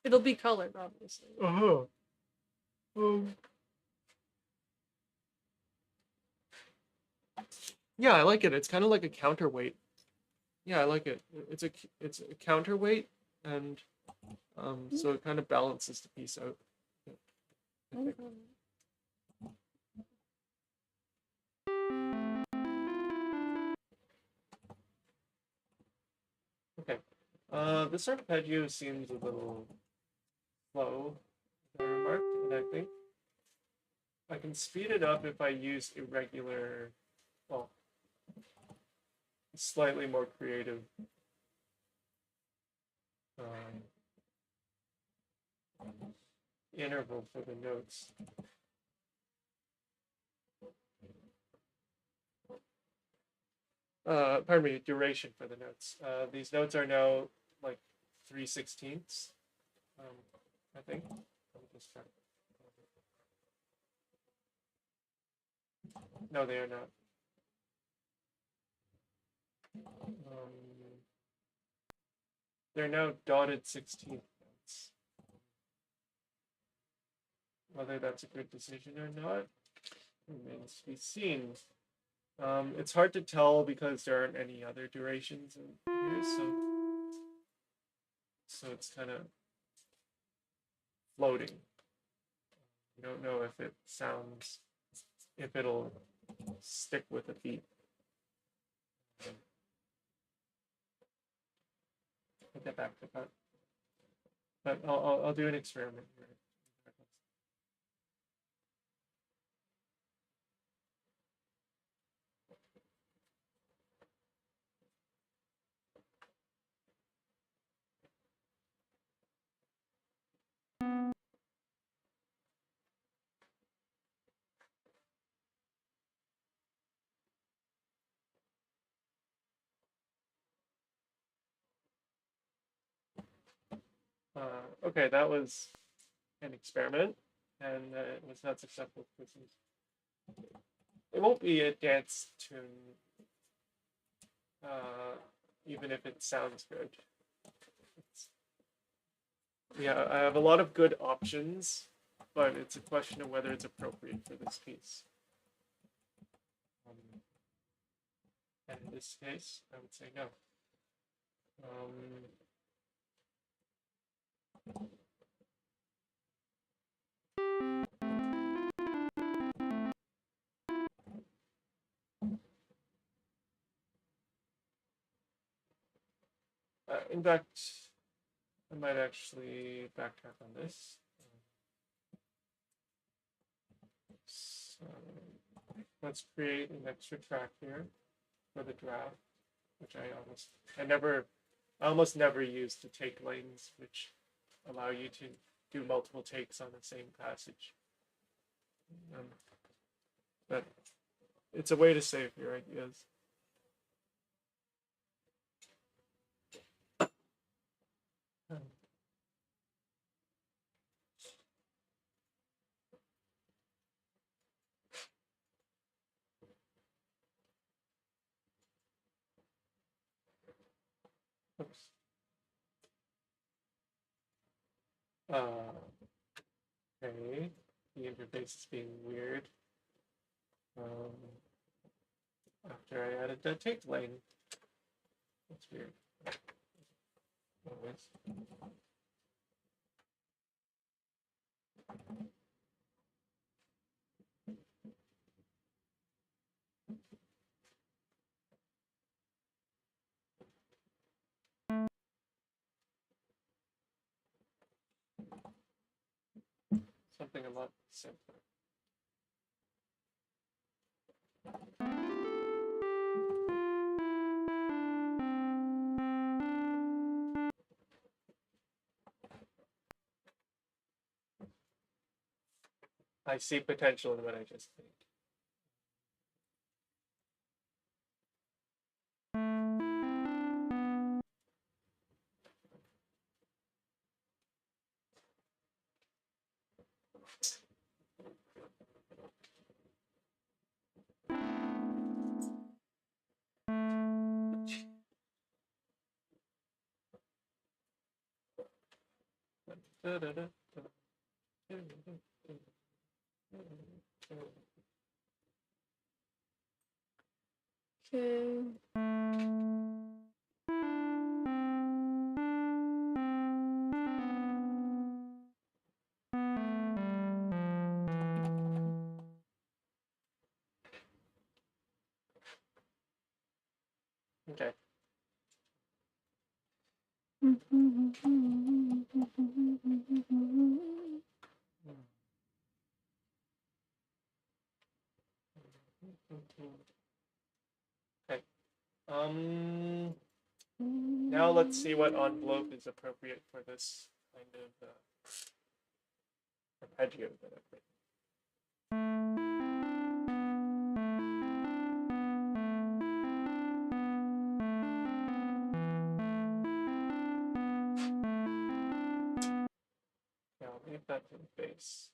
It'll be colored, obviously. Oh. Yeah, I like it. It's kind of like a counterweight. Yeah, I like it. It's a counterweight, and so it kind of balances the piece out. I think. Okay. This arpeggio seems a little slow, as I remarked, and I think I can speed it up if I use irregular, well, slightly more creative interval for the notes. Pardon me, duration for the notes. These notes are now like 3/16, I think. Let me just check. No, they are not. They're now dotted 16th notes. Whether that's a good decision or not remains to be seen. It's hard to tell because there aren't any other durations in here, so it's kind of floating. You don't know if it sounds, if it'll stick with a beat. I'll get back to that, but I'll do an experiment here. Okay, that was an experiment, and it was not successful because it won't be a dance tune, even if it sounds good. Yeah, I have a lot of good options, but it's a question of whether it's appropriate for this piece. And in this case, I would say no. In fact, I might actually backtrack on this. So let's create an extra track here for the draft, which I almost never use the take lanes, which allow you to do multiple takes on the same passage. But it's a way to save your ideas. Oops. Okay, the interface is being weird. After I added that take lane, that's weird. Anyways. Something a lot simpler. I see potential in what I just made. Okay. Okay. Okay. Now let's see what envelope is appropriate for this kind of arpeggio that I've written. Yeah, I'll leave that for the bass.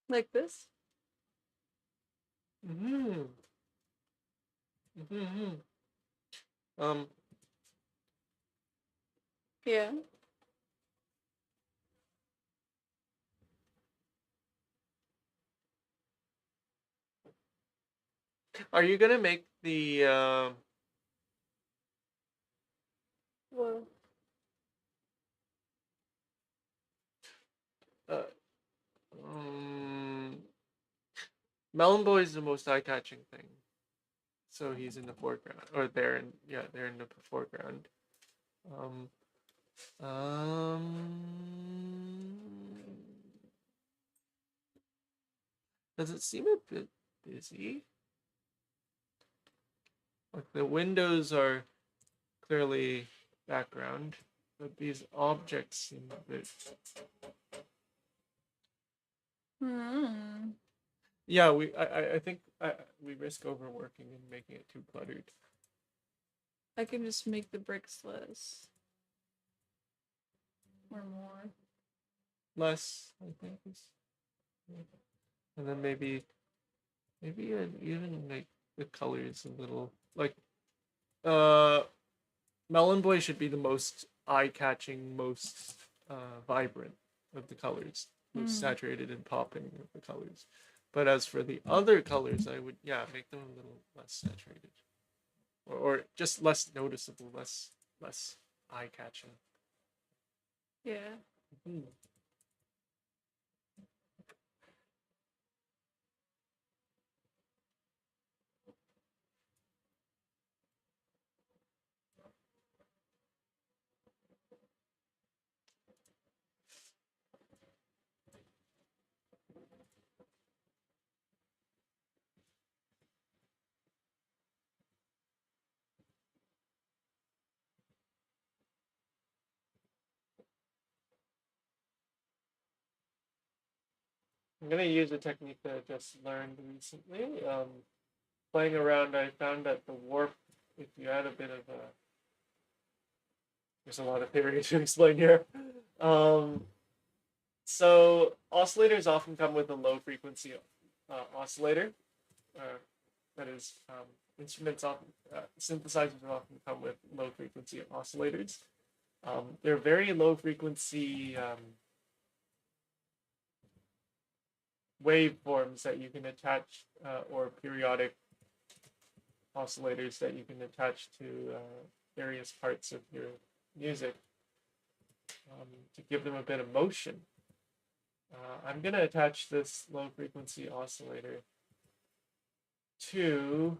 Like this? Mm-hmm. Mm-hmm. Yeah. Are you gonna make the Well, uh, um, Melon Boy is the most eye-catching thing, so he's in the foreground, or they're in the foreground. Um, um, does it seem a bit busy? Like the windows are clearly background, but these objects seem a bit. hmm. Yeah, I think we risk overworking and making it too cluttered. I can just make the bricks less. Or more. Less, I think, is. And then maybe even like the colors a little like Melon Boy should be the most eye-catching, most vibrant of the colors, most saturated and popping of the colors. But as for the other colors, I would make them a little less saturated, or just less noticeable, less eye-catching. Yeah. Mm-hmm. I'm gonna use a technique that I just learned recently. Playing around, I found that the warp, if you add a bit of There's a lot of theory to explain here. Um, so oscillators often come with a low frequency oscillator. That is, instruments often, synthesizers often come with low frequency oscillators. They're very low frequency waveforms that you can attach, or periodic oscillators that you can attach to various parts of your music to give them a bit of motion. I'm going to attach this low frequency oscillator to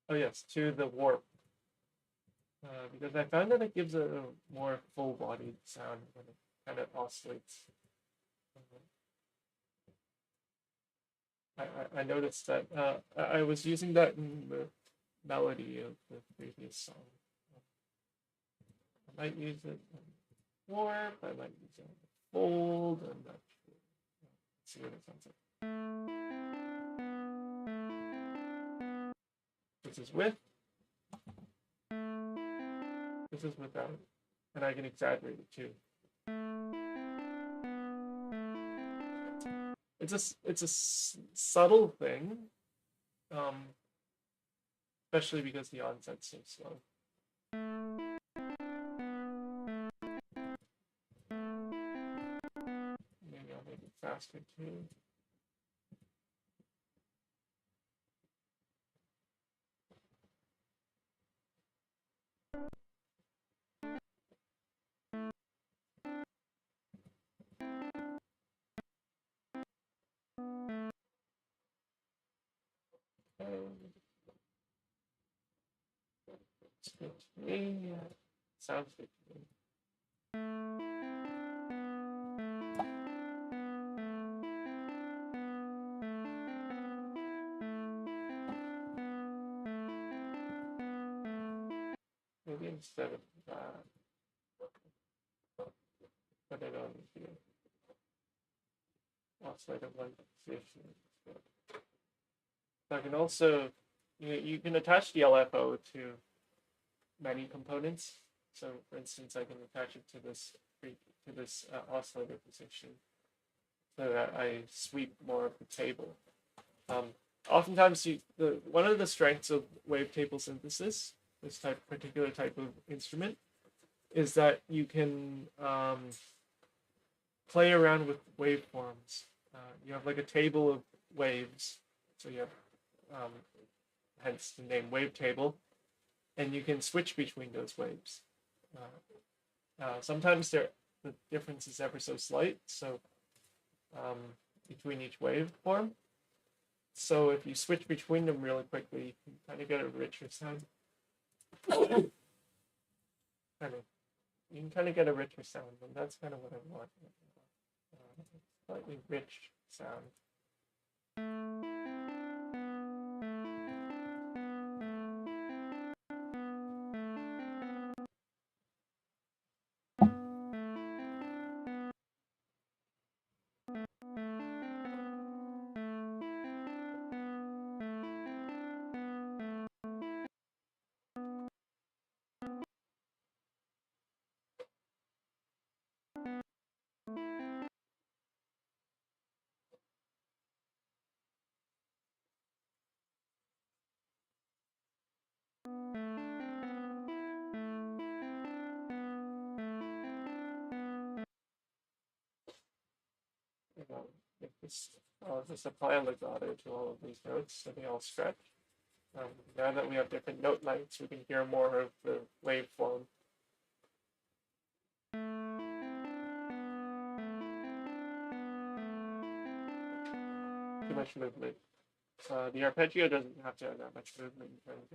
oh yes, to the warp, because I found that it gives a more full-bodied sound when it kind of oscillates. I noticed that I was using that in the melody of the previous song. I might use it on warp, I might use it on fold, I'm not sure. Let's see what it sounds like. This is with, this is without, and I can exaggerate it too. It's a subtle thing, especially because the onset's so slow. Maybe I'll make it faster too. It's good to me. Sounds good to me. Maybe instead of that, put it on here. Oscillator one position. So I can also, you can attach the LFO to many components. So for instance, I can attach it to this oscillator position so that I sweep more of the table. Oftentimes, one of the strengths of wavetable synthesis, this particular type of instrument, is that you can play around with waveforms. You have like a table of waves, so you have, hence the name wavetable, and you can switch between those waves. Sometimes the difference is ever so slight, so between each waveform. So if you switch between them really quickly, you can kind of get a richer sound. You can kind of get a richer sound, and that's kind of what I want. Slightly rich sound. If this, just apply a legato to all of these notes so they all stretch. Now that we have different note lengths, we can hear more of the waveform. Too much movement. The arpeggio doesn't have to have that much movement in terms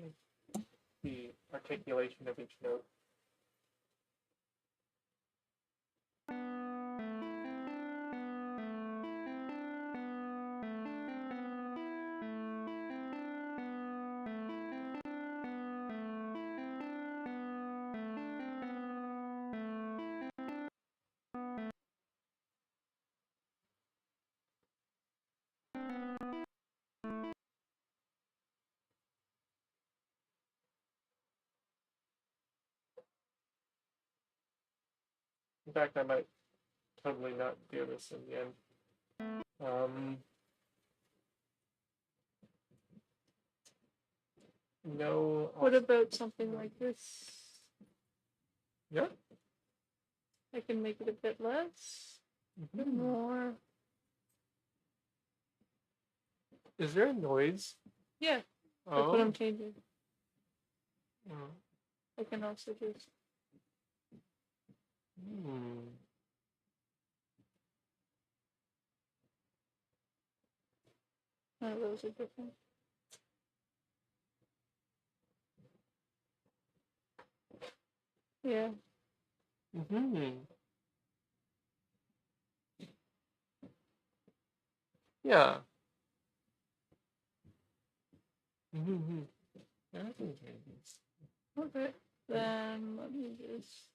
of the articulation of each note. In fact, I might totally not do this in the end. No. What about something like this? Yeah. I can make it a bit less, a bit Mm-hmm. more. Is there a noise? Yeah, that's what I'm changing. Oh. I can also just. None of those are different. Yeah. Yeah. Yeah, I can change this. Okay. Then let me just.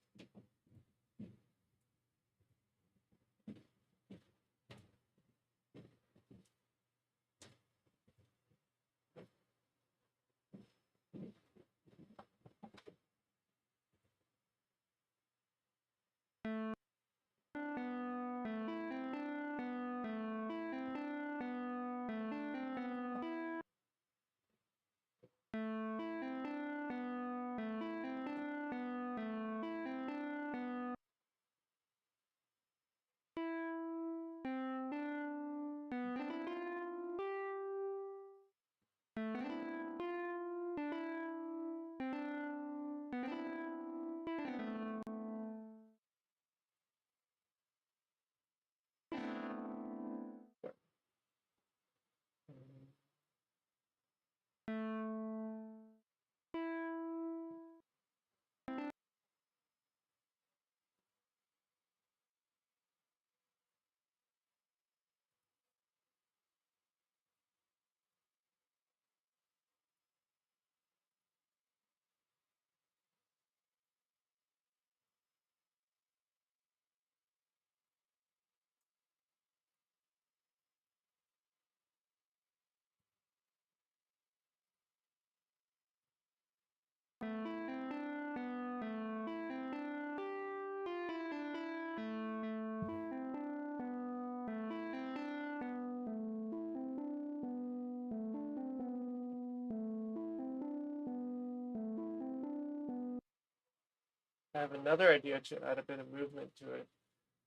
I have another idea to add a bit of movement to it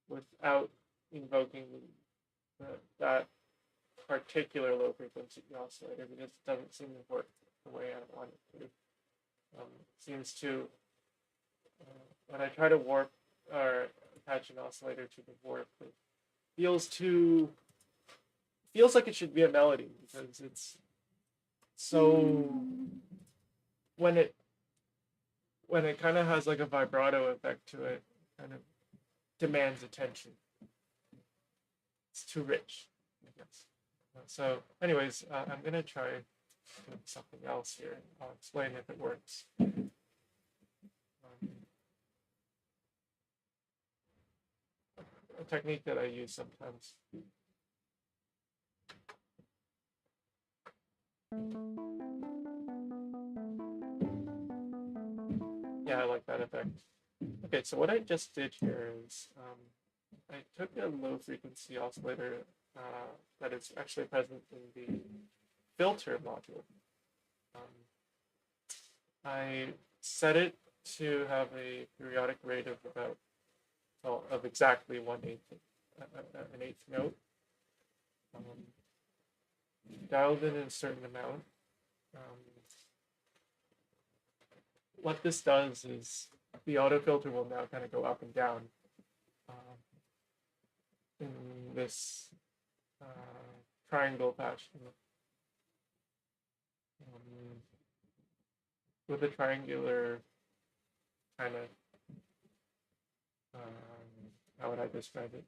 without invoking that particular low frequency oscillator because it doesn't seem to work the way I want it to. Seems to, when I try to warp or attach an oscillator to the warp, it feels like it should be a melody because it's so when it kind of has like a vibrato effect to it, kind of demands attention. It's too rich, I guess. So, anyways, I'm gonna try doing something else here. I'll explain if it works. A technique that I use sometimes. Yeah, I like that effect. Okay, so what I just did here is I took a low frequency oscillator that is actually present in the filter module. I set it to have a periodic rate of about of exactly an eighth note. Dialed in a certain amount. What this does is the autofilter will now kind of go up and down in this triangle patch with a triangular kind of how would I describe it?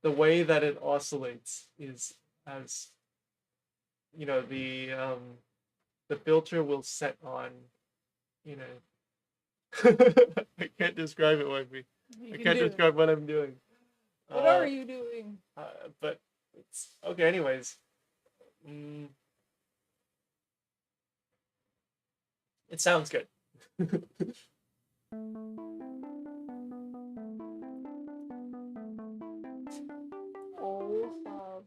The way that it oscillates is as you know the filter will set on I can't describe it with me. I can't describe what I'm doing. What are you doing? But it's okay. Anyways, It sounds good. Oh,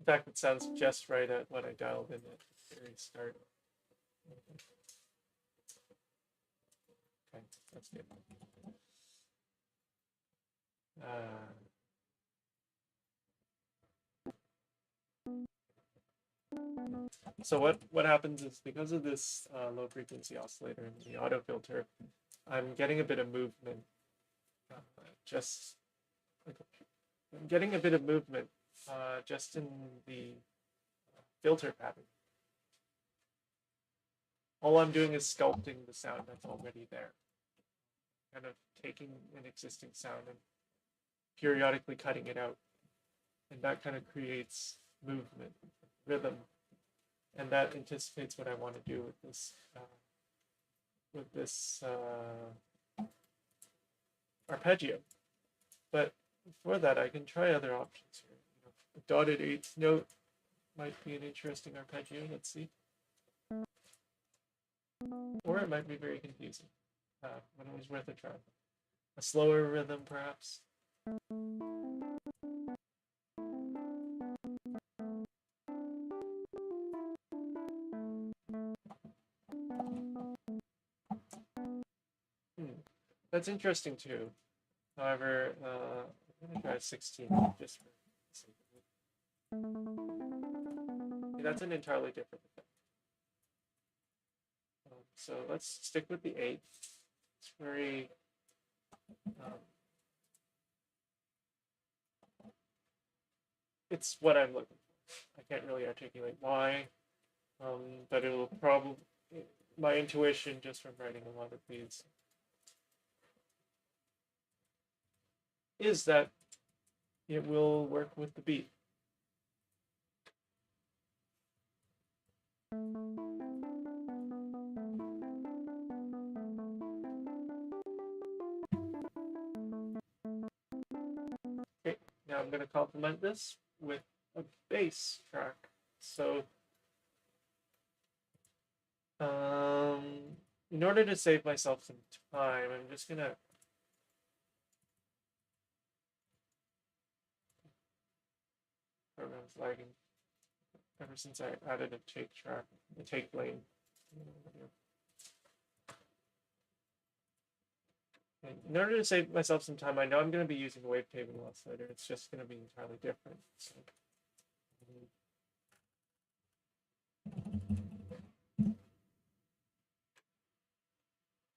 In fact, it sounds just right at what I dialed in at the very start. Okay, that's good. So what happens is because of this low frequency oscillator and the auto filter, I'm getting a bit of movement. Just I'm getting a bit of movement just in the filter pattern. All I'm doing is sculpting the sound that's already there. Kind of taking an existing sound and periodically cutting it out. And that kind of creates movement, rhythm. And that anticipates what I want to do with this arpeggio. But for that, I can try other options here. A dotted eighth note might be an interesting arpeggio. Let's see. Or it might be very confusing. But it was worth a try. A slower rhythm, perhaps. That's interesting too. However, I'm going to try 16 just for the sake of it. Okay, that's an entirely different effect. So let's stick with the 8th. It's very it's what I'm looking for. I can't really articulate why, but it'll probably, my intuition just from writing a lot of these is that it will work with the beat. Okay, now I'm going to complement this with a bass track. So in order to save myself some time, I'm just going to program's lagging ever since I added a take track, a take lane. And in order to save myself some time, I know I'm going to be using a wavetable oscillator. It's just going to be entirely different. So,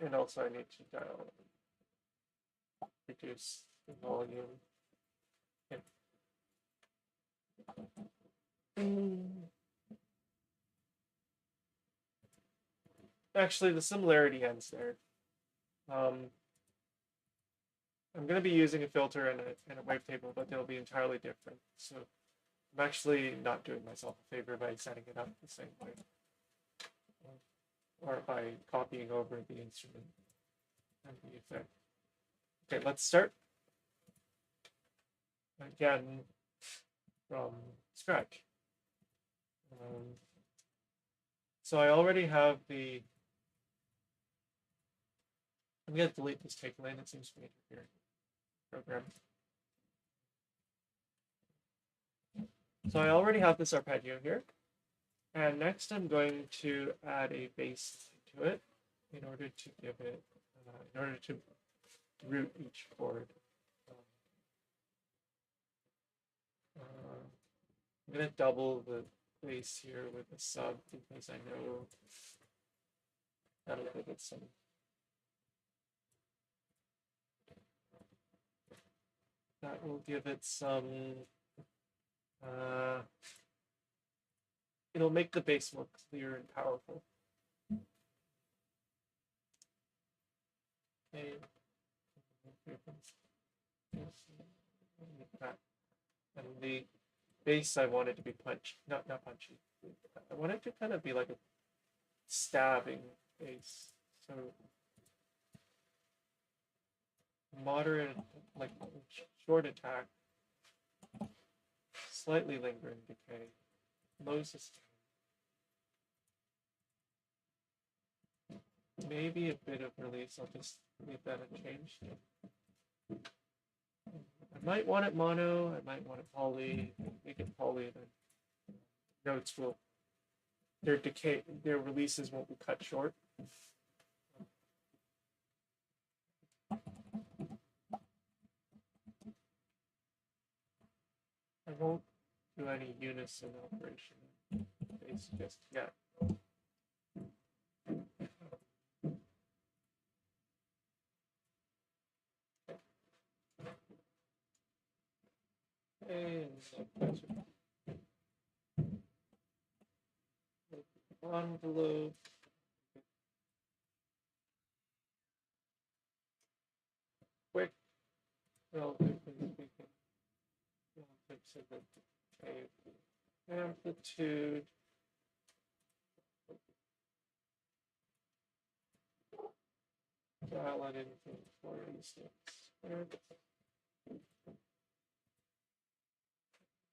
and also I need to dial reduce the volume. Actually, the similarity ends there. I'm going to be using a filter and a wavetable, but they'll be entirely different. So I'm actually not doing myself a favor by setting it up the same way, or by copying over the instrument and the effect. Okay, let's start again from scratch. So I already have the. I'm going to delete this take lane. It seems to be interfering with the program. So I already have this arpeggio here. And next I'm going to add a bass line to it in order to give it, in order to root each chord. I'm going to double the bass here with a sub because I know that'll give it some. That will give it some. It'll make the bass more clear and powerful. Okay. And the bass I want it to be not punchy. I want it to kind of be like a stabbing bass. So moderate, like short attack. slightly lingering decay. Low sustain. Maybe a bit of release. I'll just leave that unchanged. I might want it mono. I might want it poly. Make it poly, then notes will their releases won't be cut short. I won't do any unison operation base just yet. And envelope. Quick, relatively speaking, relative to the amplitude. Dial it into 486.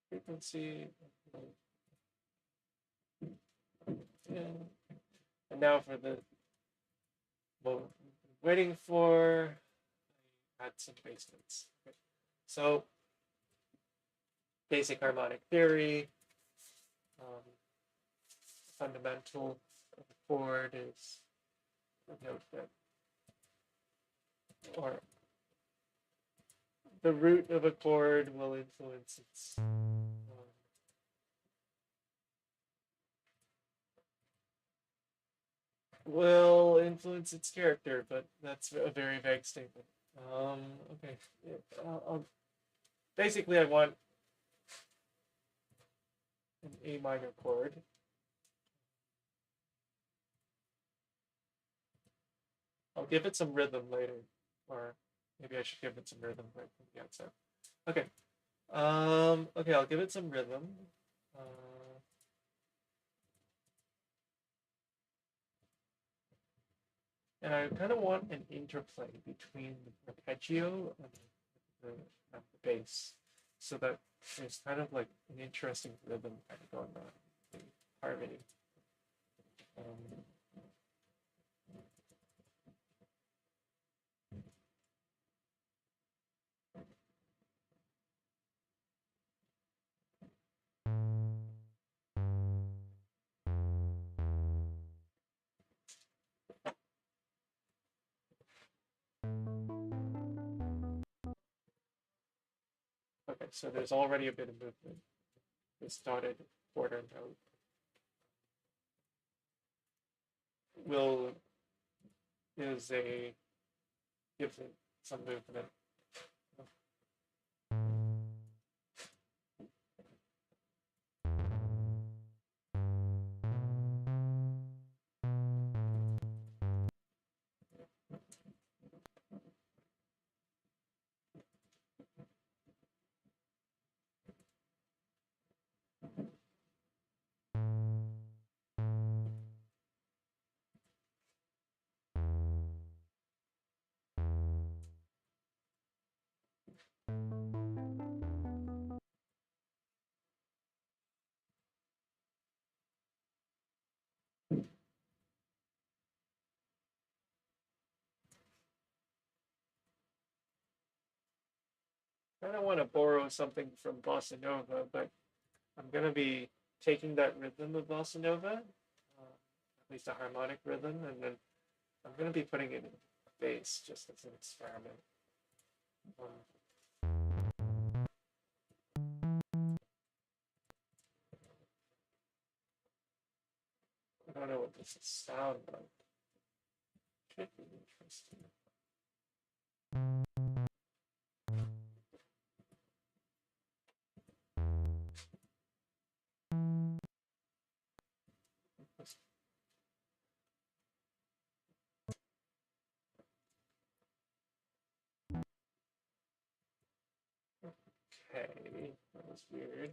Frequency. And now for the moment I'm waiting for, I add some basements. Okay. So, basic harmonic theory. Fundamental of a chord is a note that, or the root of a chord will influence its character, but that's a very vague statement. Okay. Basically, I want an A minor chord. I'll give it some rhythm later, or maybe I should give it some rhythm right from the outset. Okay. Okay, I'll give it some rhythm. And I kind of want an interplay between the arpeggio and the bass, so that there's kind of like an interesting rhythm kind of going on in harmony. Okay, so there's already a bit of movement. This dotted quarter note gives it some movement. I kind of want to borrow something from bossa nova, but I'm going to be taking that rhythm of bossa nova, at least a harmonic rhythm, and then I'm going to be putting it in bass just as an experiment. I don't know what this will sound like. Should be interesting. Okay, that was weird.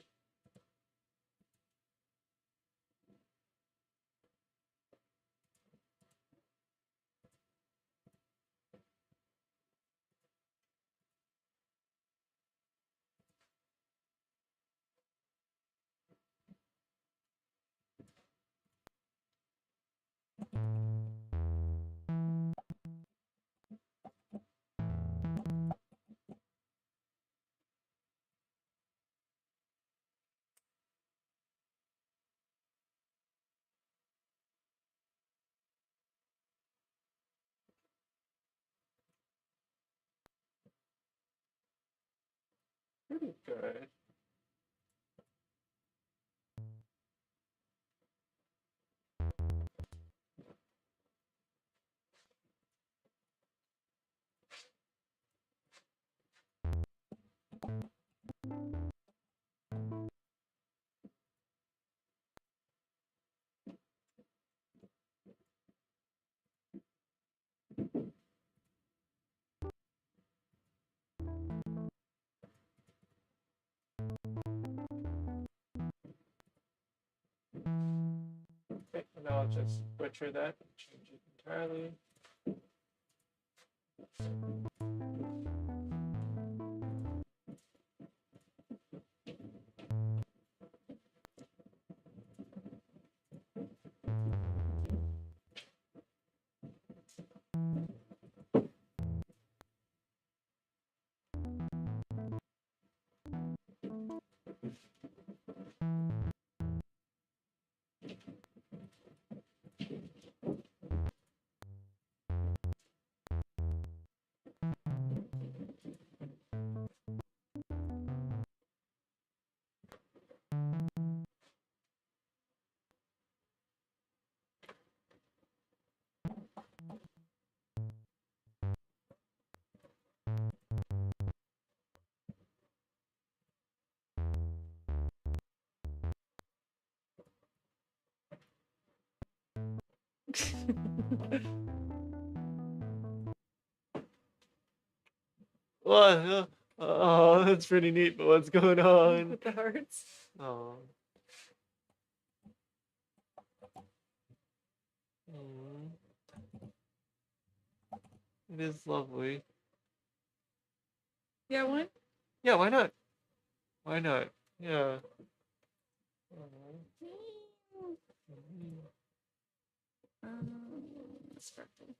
Pretty good. Okay, and now I'll just butcher that and change it entirely. What? Oh, that's pretty neat, but what's going on? With the hearts. Oh. Mm. It is lovely. Yeah, one? Yeah, why not? Why not? Yeah. Sparkle.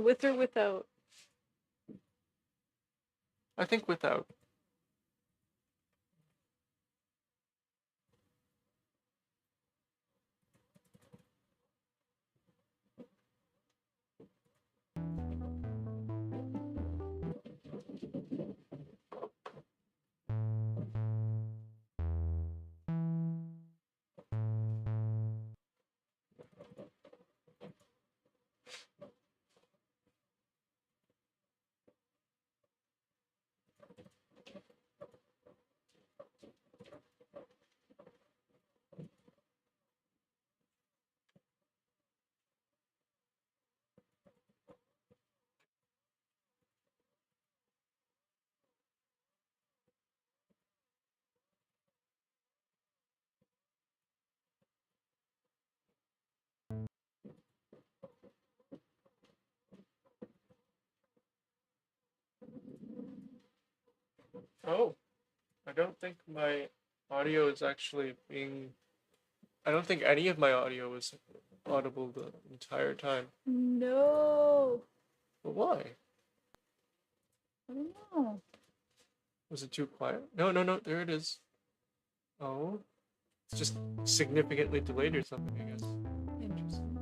With or without? I think without. Oh, I don't think my audio is actually being. I don't think any of my audio was audible the entire time. No. But why? I don't know. Was it too quiet? No, no, no. There it is. Oh. It's just significantly delayed or something, I guess. Interesting.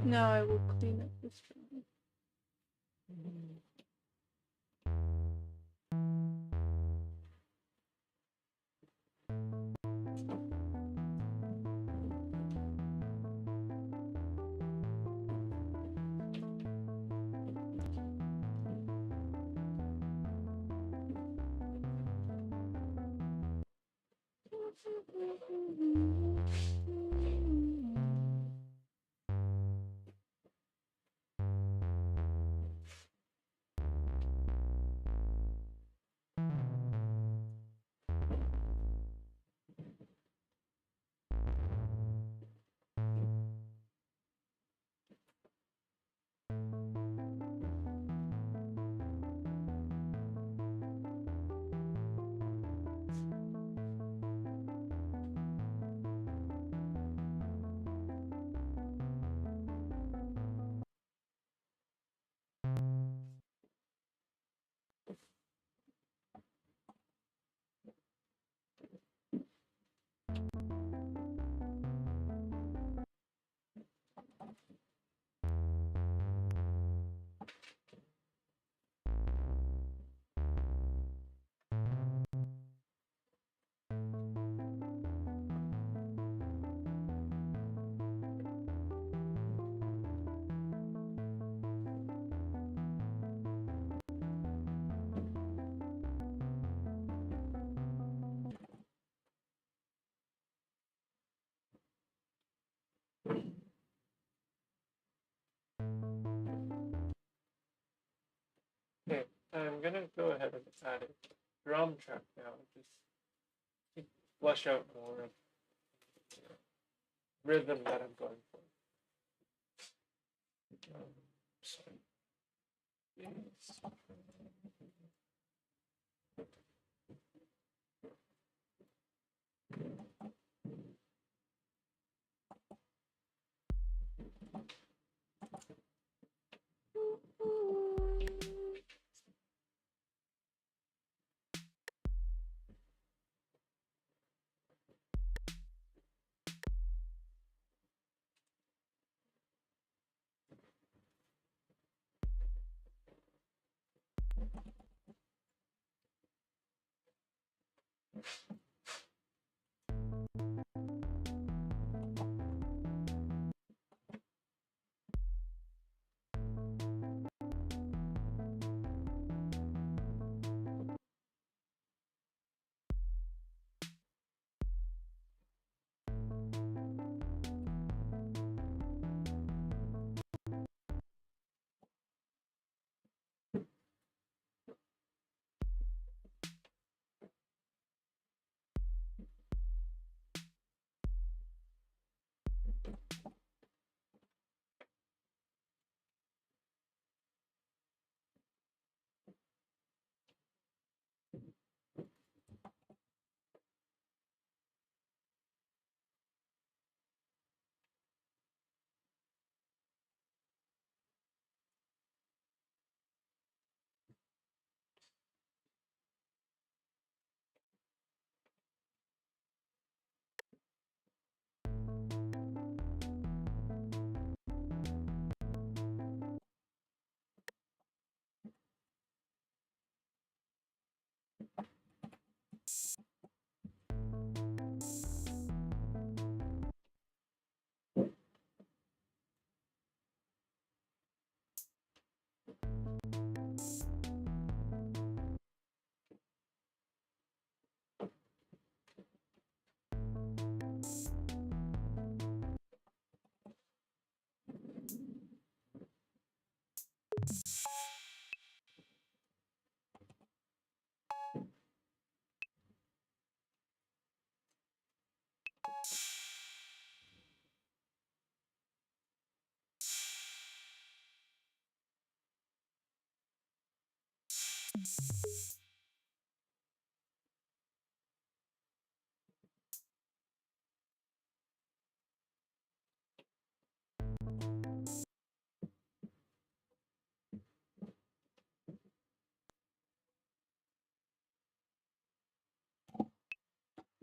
Now I will clean up this drawing. Okay, I'm gonna go ahead and add a drum track now. Just to flesh out more of the rhythm that I'm going for. So, yes.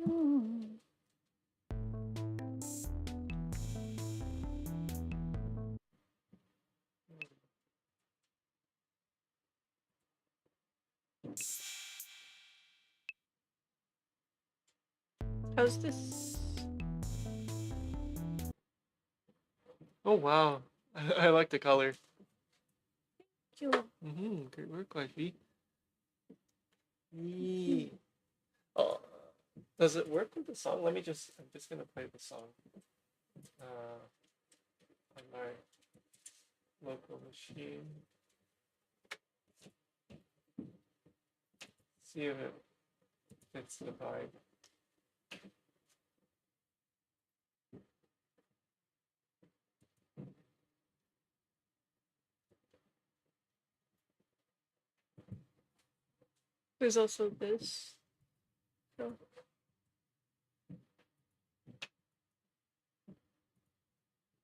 Hmm. How's this? Oh wow, I like the color. Cute. Great work, wifey. Yee. Oh, does it work with the song? I'm just gonna play the song on my local machine. See if it fits the vibe. There's also this. So,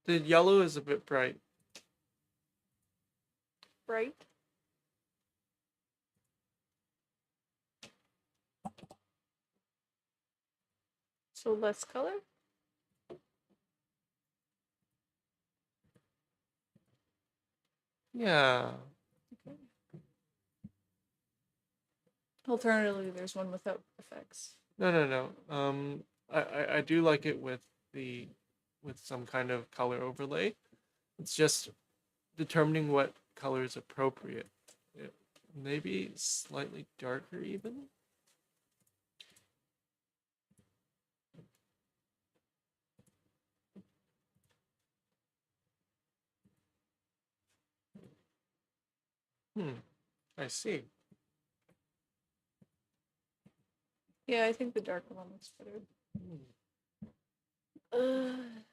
The yellow is a bit bright. bright. So less color? Yeah. Okay. Alternatively, there's one without effects. No. I do like it with some kind of color overlay. It's just determining what color is appropriate. Yeah, maybe slightly darker even. I see. Yeah, I think the darker one looks better. I'm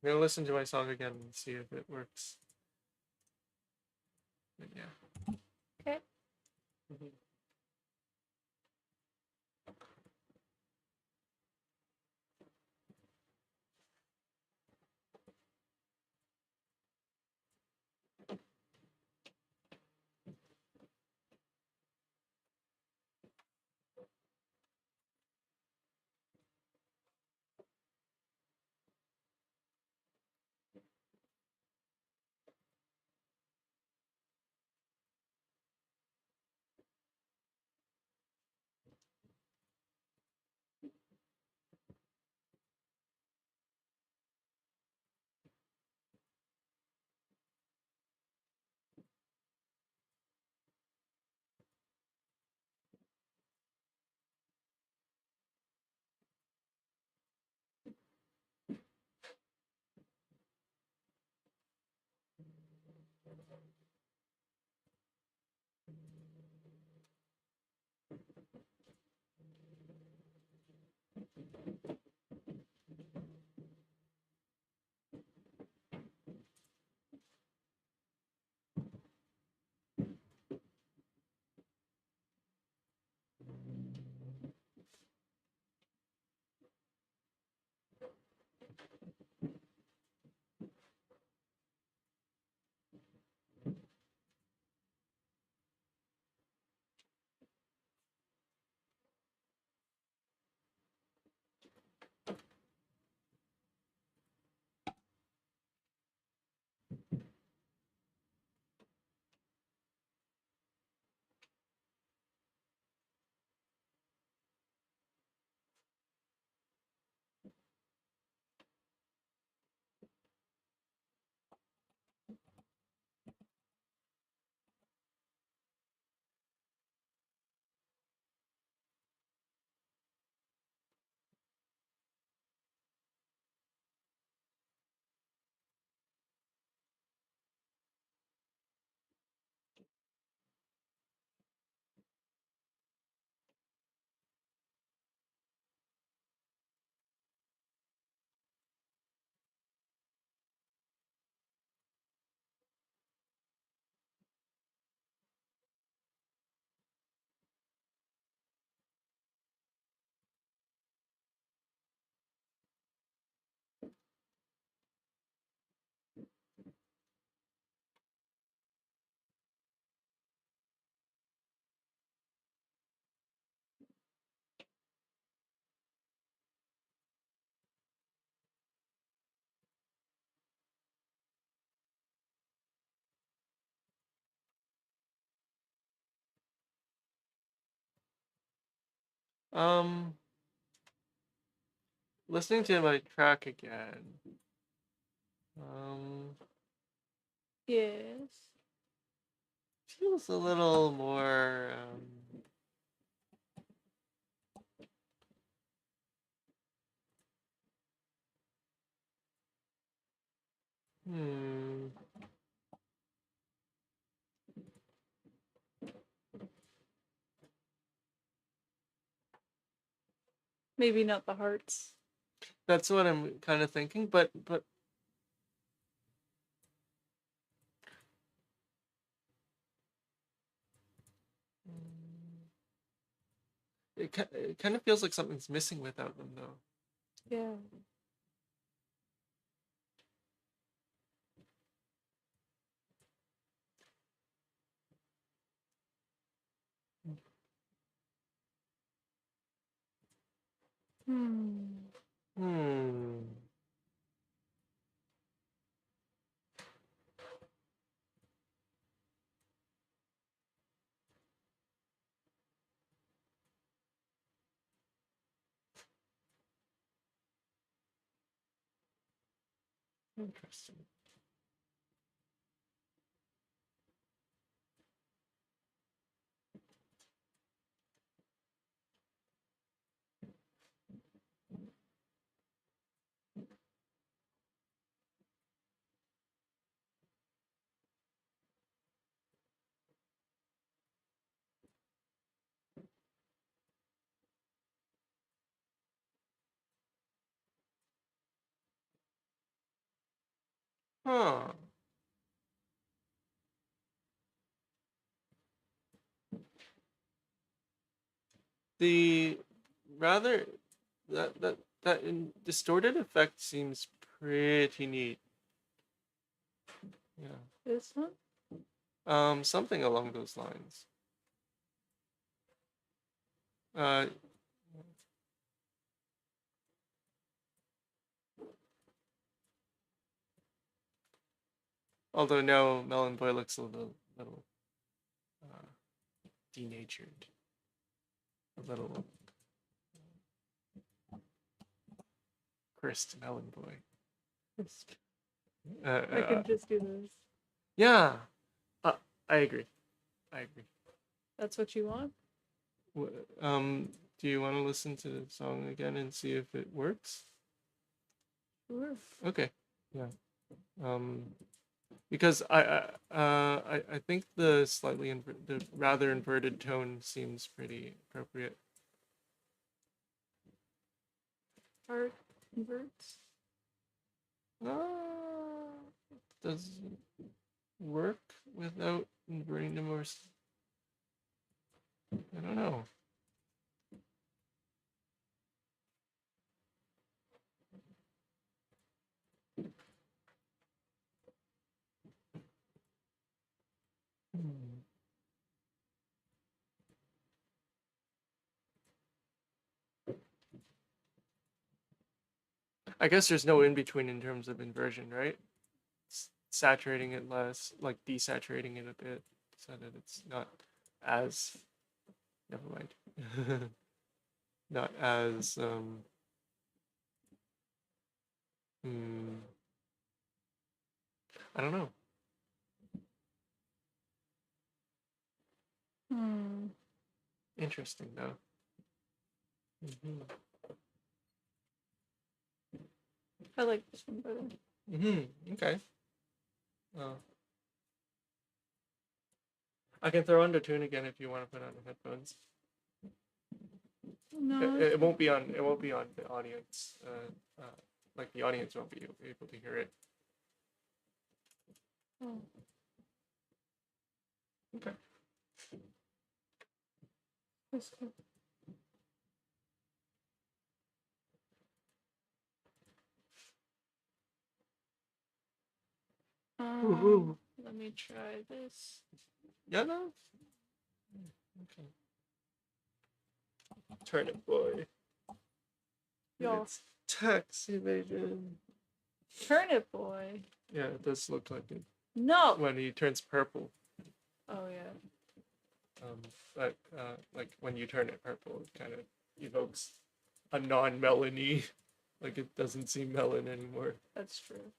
gonna listen to my song again and see if it works. But yeah. Okay. Mhm. Um, listening to my track again. Yes. Feels a little more hmm. Maybe not the hearts. That's what I'm kind of thinking, but mm, it kind of feels like something's missing without them, though. Yeah. Hmm. Hmm. Interesting. Huh. The rather distorted effect seems pretty neat. Yeah. This one? Something along those lines. Uh, although now Melon Boy looks a little uh, denatured, a little cursed Melon Boy. I can just do this. Yeah, I agree. I agree. That's what you want? Do you want to listen to the song again and see if it works? Sure. Okay. Yeah. Because I think the the rather inverted tone seems pretty appropriate. Heart inverts. Uh, does it work without inverting them, or I don't know. Hmm. I guess there's no in between in terms of inversion, right? Saturating it less, like desaturating it a bit, so that it's not as. Never mind. Not as hmm, I don't know. Hmm. Interesting though. Hmm. I like this one better. Okay. Uh, I can throw on the tune again if you want to put on the headphones. No. It won't be on. It won't be on the audience. Like the audience won't be able to hear it. Oh. Okay. That's good. Woohoo. Let me try this. Yeah. No. Okay. Turn it, boy. Y'all. It's tax evasion. Turnip boy. Yeah, it does look like it No. when he turns purple. Oh yeah. But like when you turn it purple, it kind of evokes a non-melony. Like it doesn't seem melon anymore. That's true.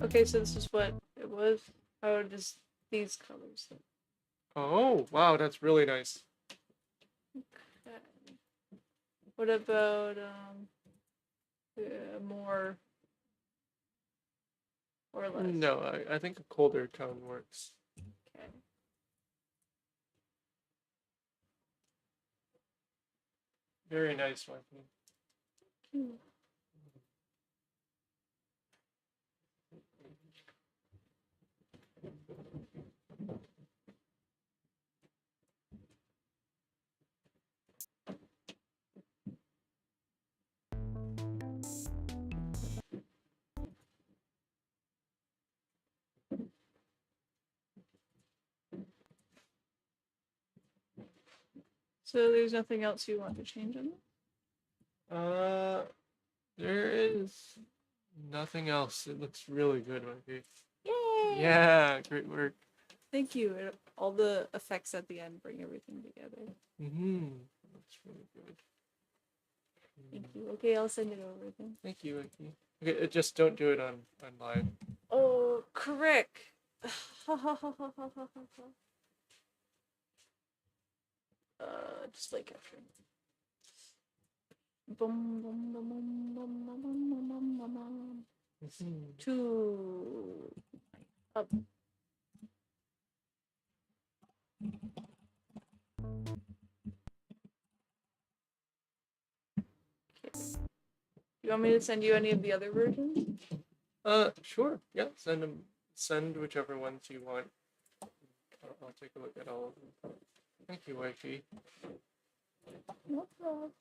Okay, so this is what it was. How does these colors look? Oh, wow, that's really nice. Okay. What about more or less? No, I think a colder tone works. Okay. Very nice, Mikey. Hmm. So there's nothing else you want to change on it? There is nothing else. It looks really good, Mikey. Yay! Yeah, great work. Thank you. All the effects at the end bring everything together. Looks really good. Thank you. Okay, I'll send it over then. Thank you, Mikey. Okay, just don't do it on live. Oh, correct. Display capture. Boom, boom, boom, boom, boom, boom, boom, boom, boom, boom. Two. Up. Okay. You want me to send you any of the other versions? Sure. Yeah, send them. Send whichever ones you want. I'll take a look at all of them. Thank you, Wifey. No problem.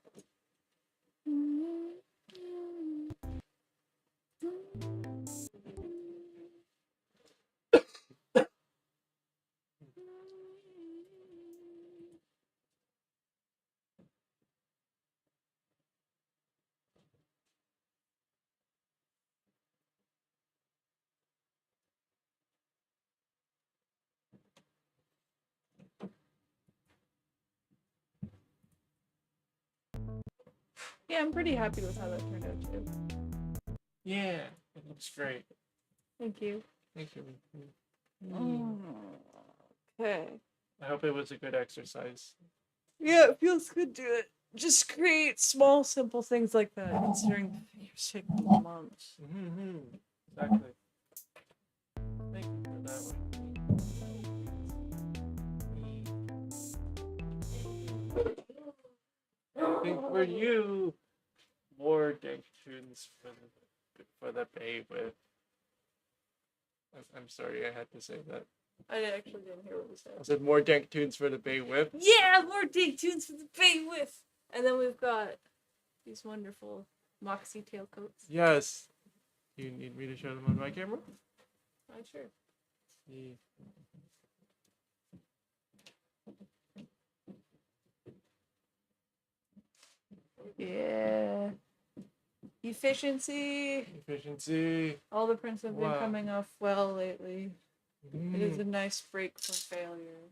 Yeah, I'm pretty happy with how that turned out too. Yeah, it looks great. Thank you. Thank you. Okay. I hope it was a good exercise. Yeah, it feels good to do it. Just create small, simple things like that, considering you're sick for months. Exactly. Thank you for that one. Anything for you. More dank tunes for the bay with. I'm sorry, I had to say that. I actually didn't hear what you said. I said more dank tunes for the bay with. Yeah, more dank tunes for the bay with. And then we've got these wonderful moxie tailcoats. Yes. You need me to show them on my camera? Sure. Yeah. Yeah. Efficiency. All the prints have been coming off well lately. It is a nice break from failure.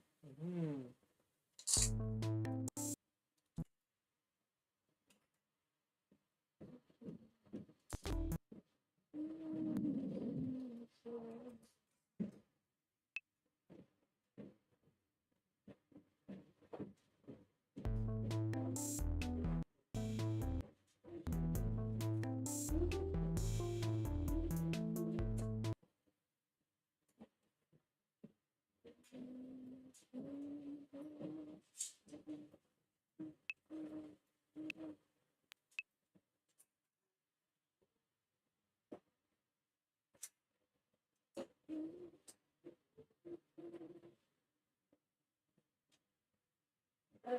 Okay,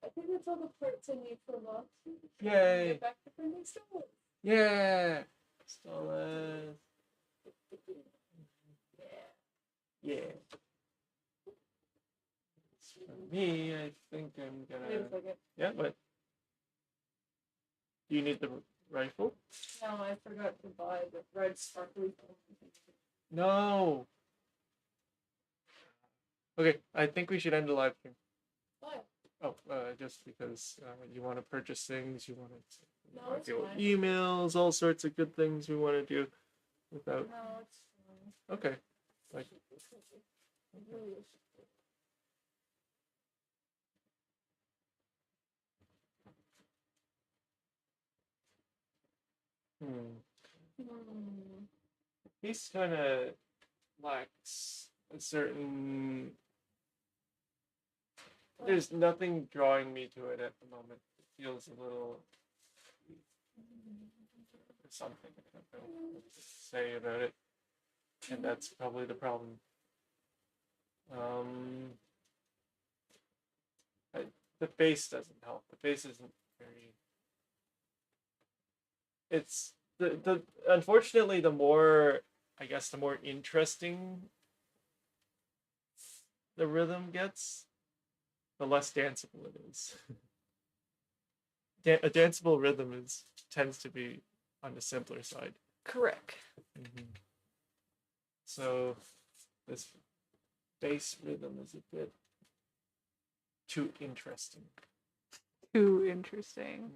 I think that's all the parts I need for lots. Yay! Get back to printing stores. Yeah! Stolen. Yeah. For me, I think I'm Wait a gonna. second. Yeah, but do you need the rifle? No, I forgot to buy the red sparkly thing. No. Okay, I think we should end the live stream. Why? Oh, just because you want to purchase things, you want to No, it's deal with fine. emails, all sorts of good things we want to do without. No, it's fine. Okay. Like. It really is. He's kind of lacks a certain. There's nothing drawing me to it at the moment. It feels a little. There's something I don't know what to say about it, and that's probably the problem. The base doesn't help. The base isn't very. It's the unfortunately the more I guess the more interesting the rhythm gets, the less danceable it is. A danceable rhythm tends to be on the simpler side. Correct. So this bass rhythm is a bit too interesting. Too interesting.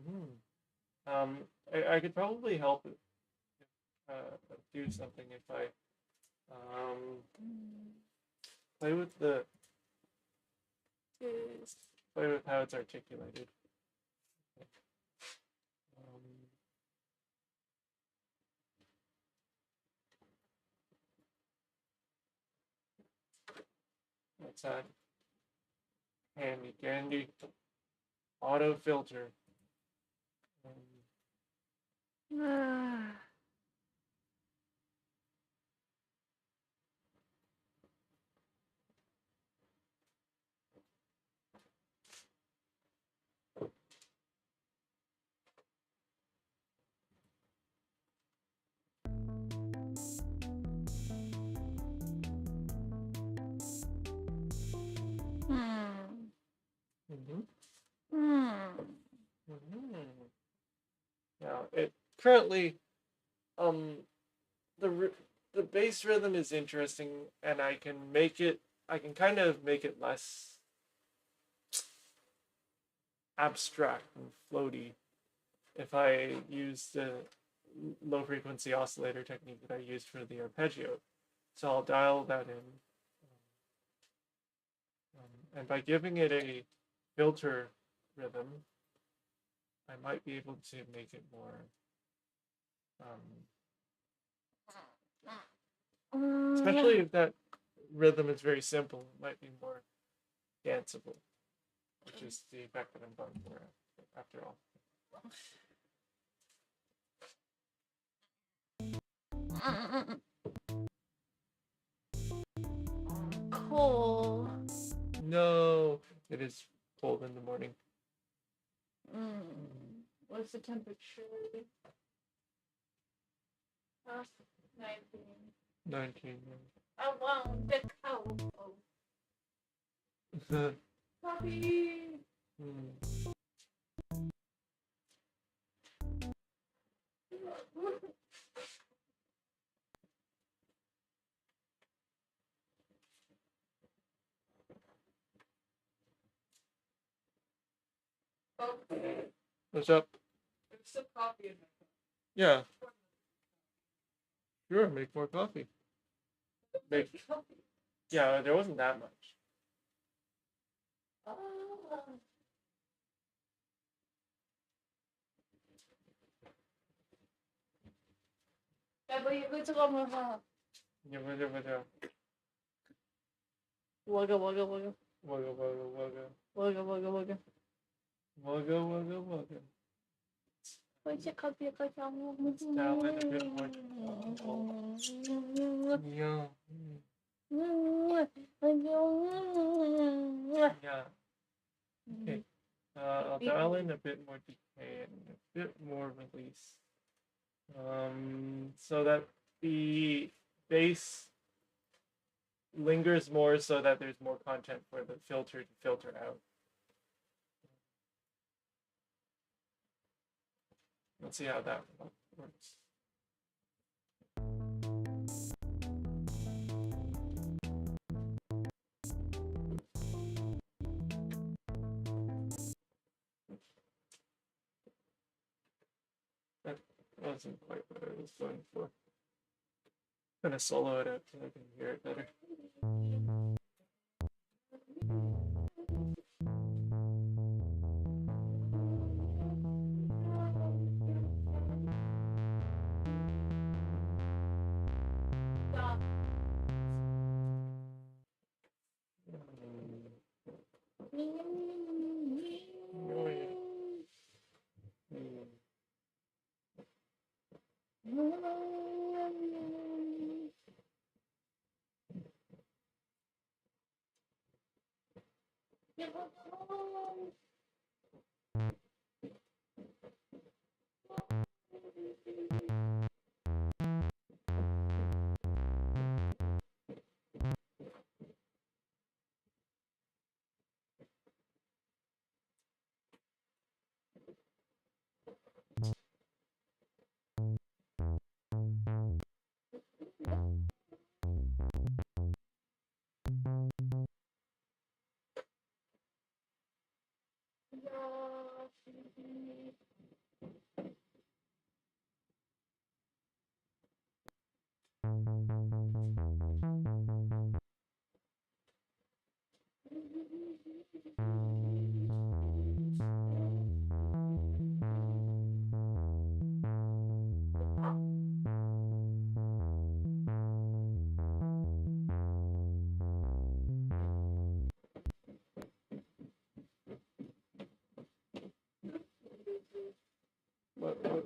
I could probably help it, do something if I play with how it's articulated. Let's add handy dandy auto filter. Now it currently the bass rhythm is interesting, and I can kind of make it less abstract and floaty if I use the low frequency oscillator technique that I used for the arpeggio. So I'll dial that in. And by giving it a filter rhythm, I might be able to make it more. Especially if that rhythm is very simple, it might be more danceable, which is the effect that I'm going for after all. Cool. No, it is cold in the morning. What's the temperature? 19. 19. I want the cow. Coffee. Okay. What's up? There's some coffee in my cup. Yeah. Sure, make more coffee. Yeah, there wasn't that much. Wugga wugga wugga. Wugga wugga wugga. Wugga wugga wugga. Wugga wugga wugga. Let's down it a bit more. Yeah. Yeah. Okay. I'll dial in a bit more decay and a bit more release. So that the base lingers more so that there's more content for the filter to filter out. Let's see how that works. That wasn't quite what I was going for. I'm gonna solo it out so I can hear it better.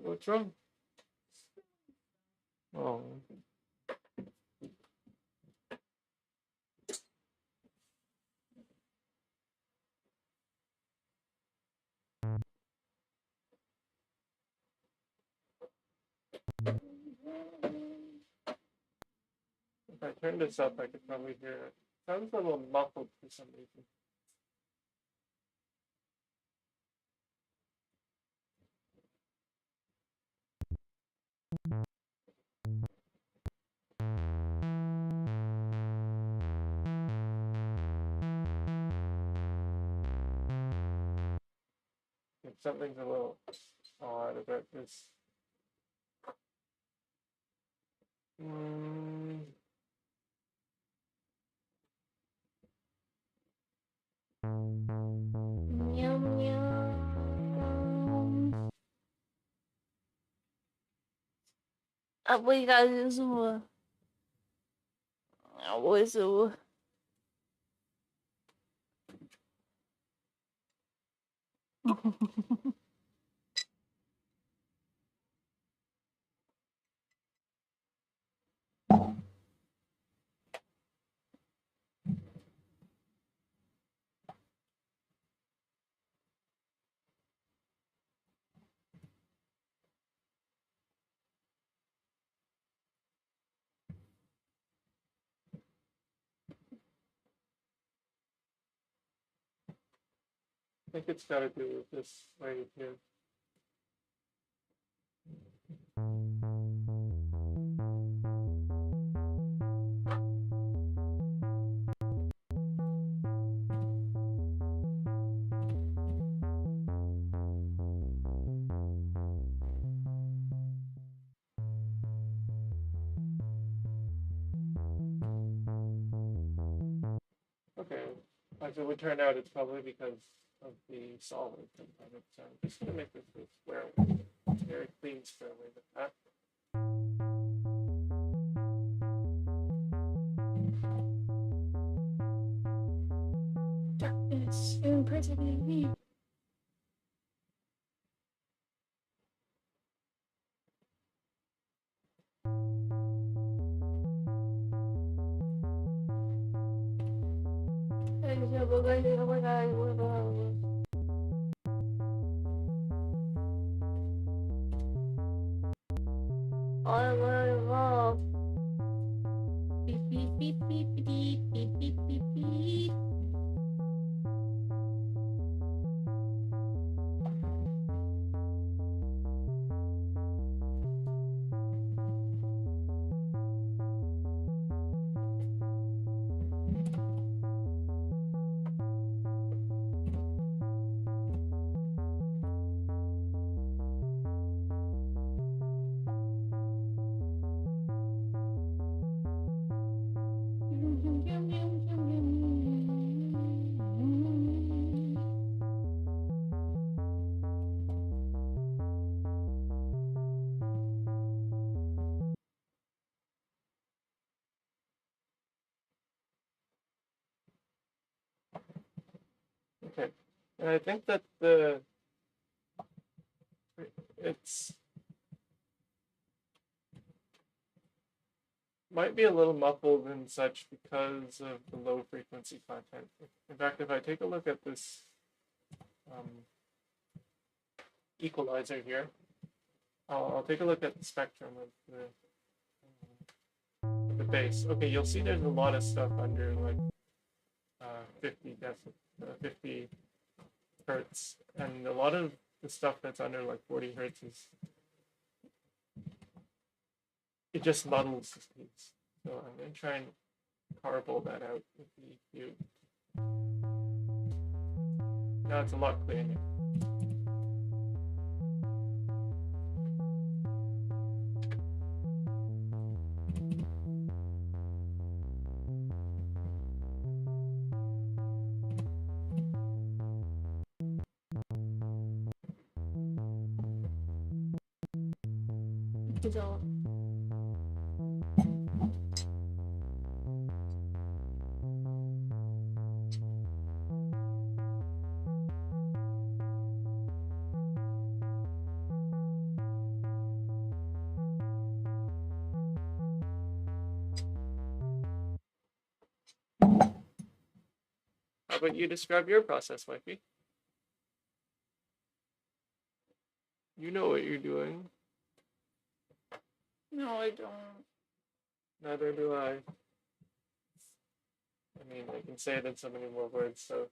What's wrong? Oh. If I turn this up, I could probably hear it. Sounds a little muffled for some reason. If something's a little odd about this. Meow meow. Apa kali semua? Apa semua? I think it's got to do with this wave here. Okay, as it would turn out, it's probably because of the solid component. So I'm just gonna make this a square wave, very clean square wave at that. Darkness imprisoning me. Beep beep beep beep beep beep beep beep beep. Okay, and I think that it's might be a little muffled and such because of the low frequency content. In fact, if I take a look at this equalizer here, I'll take a look at the spectrum of the bass. Okay, you'll see there's a lot of stuff under like 50 hertz, and a lot of the stuff that's under like 40 hertz is it just muddles the speeds. So I'm gonna try and carble that out with the EQ. Now it's a lot clearer. It's all. How about you describe your process, Wifey? You know what you're doing. No, I don't. Neither do I. I mean, I can say it in so many more words, so.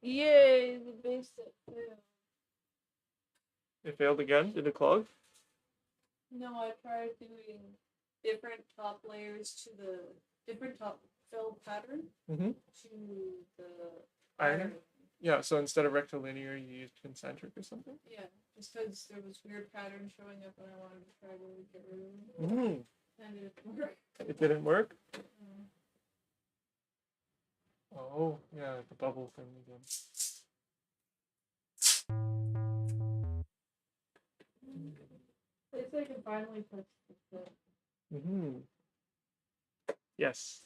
Yay, the bass set failed. It failed again? Did it clog? No, I tried doing different top layers to the different top fill pattern Mm-hmm. to the Iron? iron. Yeah, so instead of rectilinear, you used concentric or something? Yeah, just because there was weird patterns showing up and I wanted to try to get rid of them. Mm-hmm. And it didn't work. It didn't work? Mm. Oh, yeah, the bubble thing again. It's like I finally touched the fit. Mm-hmm. Yes.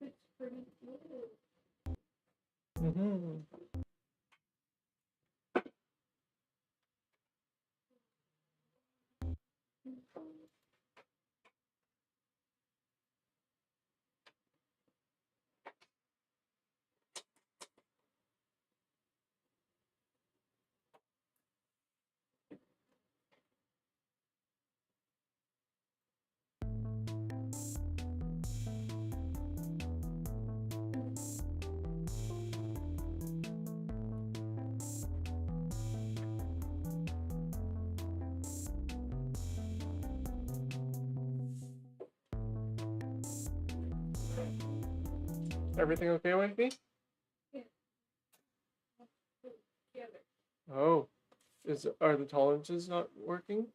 It's pretty good. Mm-hmm. Everything okay, Wifey? Together. Oh. Are the tolerances not working?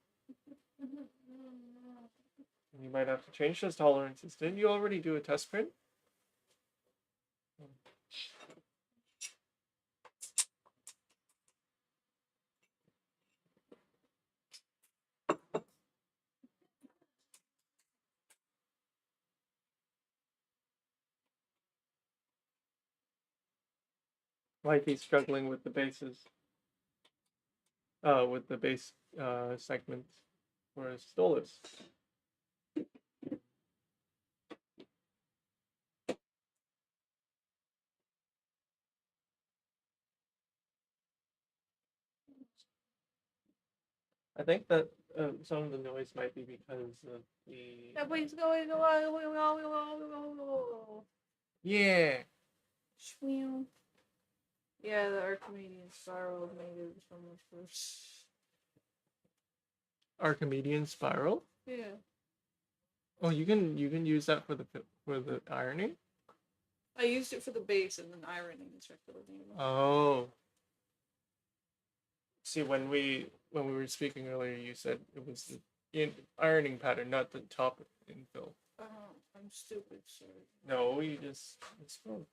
You might have to change those tolerances. Didn't you already do a test print? Like he's struggling with the bases. With the base segments for his stolus. I think that some of the noise might be because of the. Everybody's going. Yeah. Shmew. Yeah, the Archimedean spiral made it so much worse. Archimedean spiral. Yeah. Oh, you can use that for the ironing. I used it for the base and then ironing instructed me. Oh. See, when we were speaking earlier, you said it was the ironing pattern, not the top infill. Oh, I'm stupid. Sorry. No, you just spoke.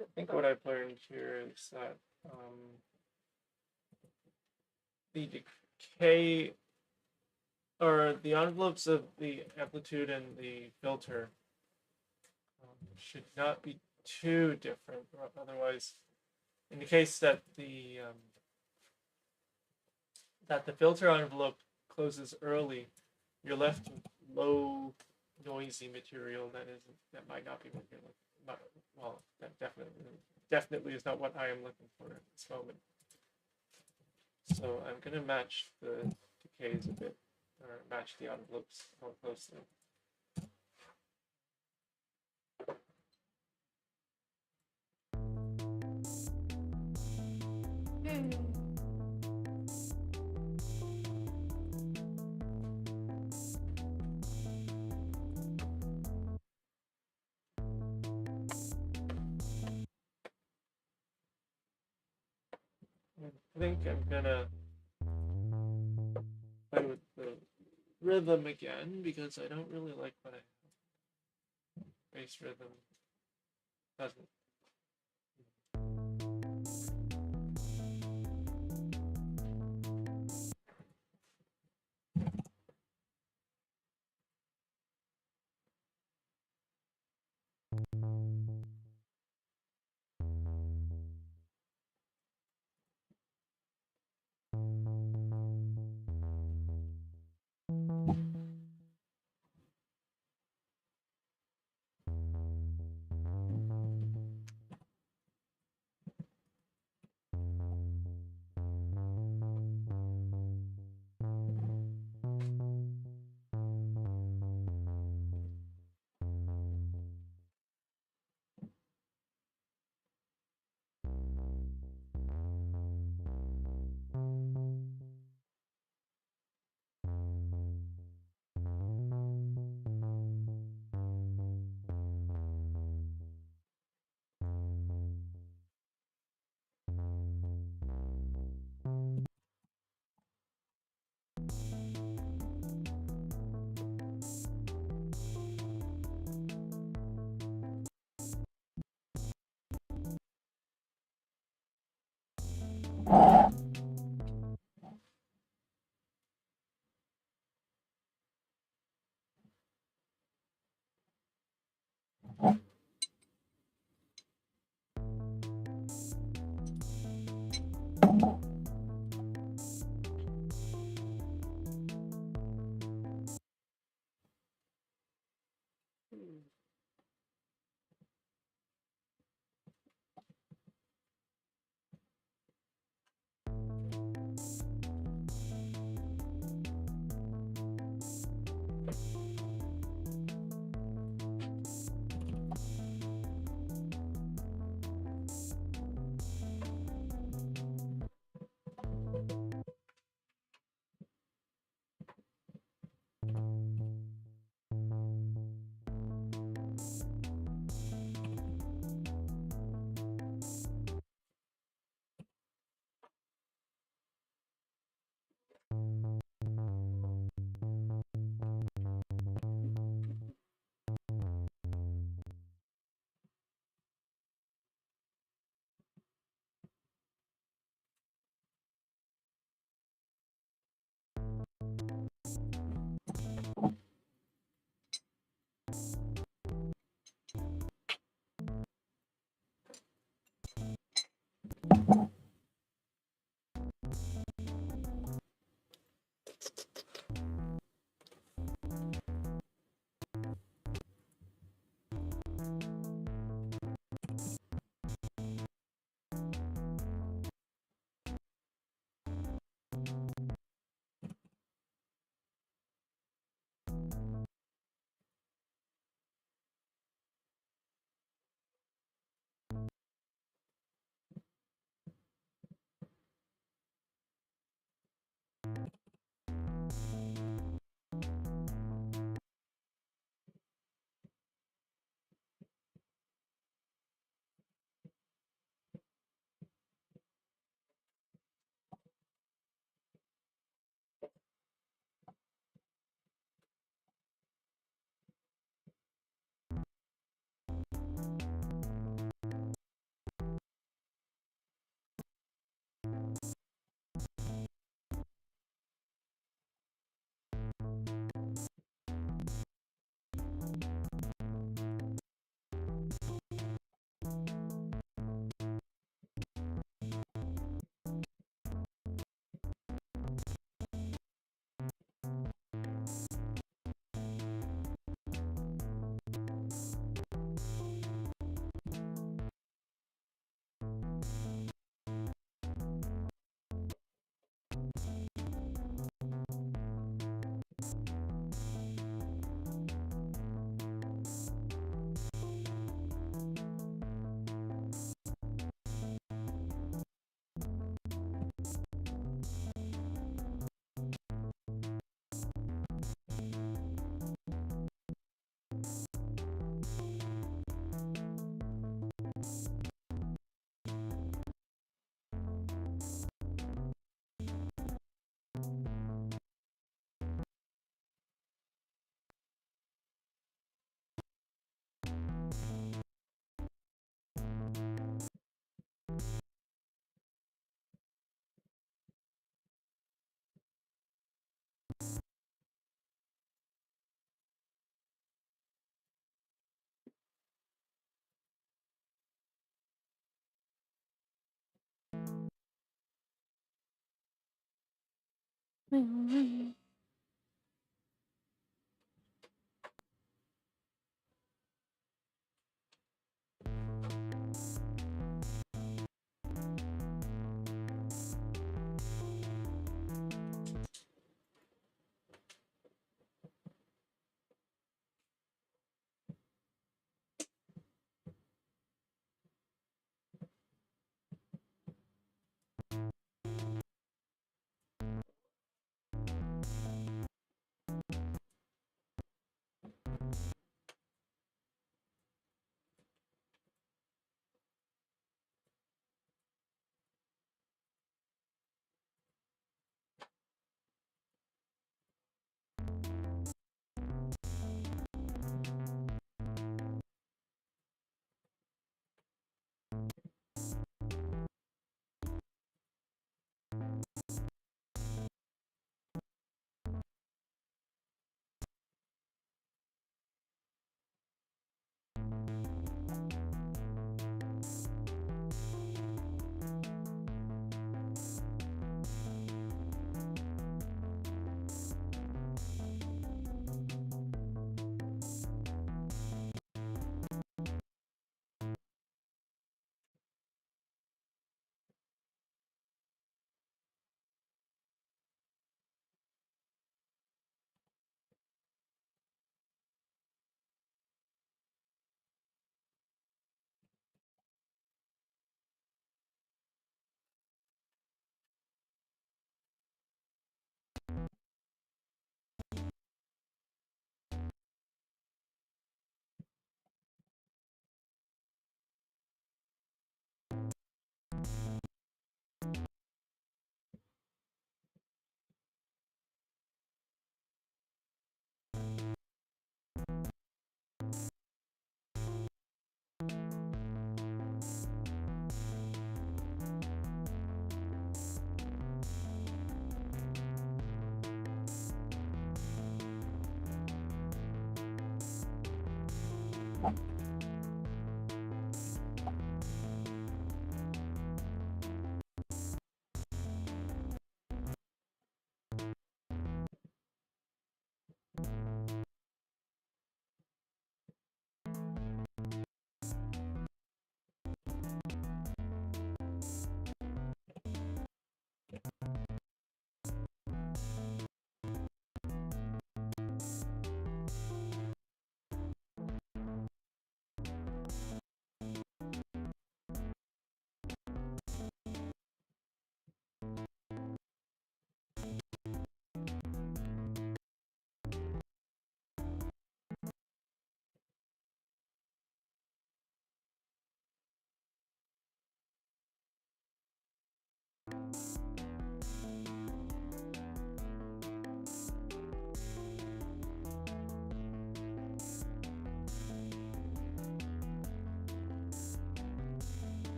I think what I've learned here is that the decay or the envelopes of the amplitude and the filter should not be too different, or otherwise, in the case that the filter envelope closes early, you're left with low, noisy material that might not be what you're looking. Well, that definitely is not what I am looking for at this moment. So I'm gonna match the decays a bit, or match the envelopes more closely. I think I'm gonna play with the rhythm again because I don't really like what I have. Bass rhythm doesn't.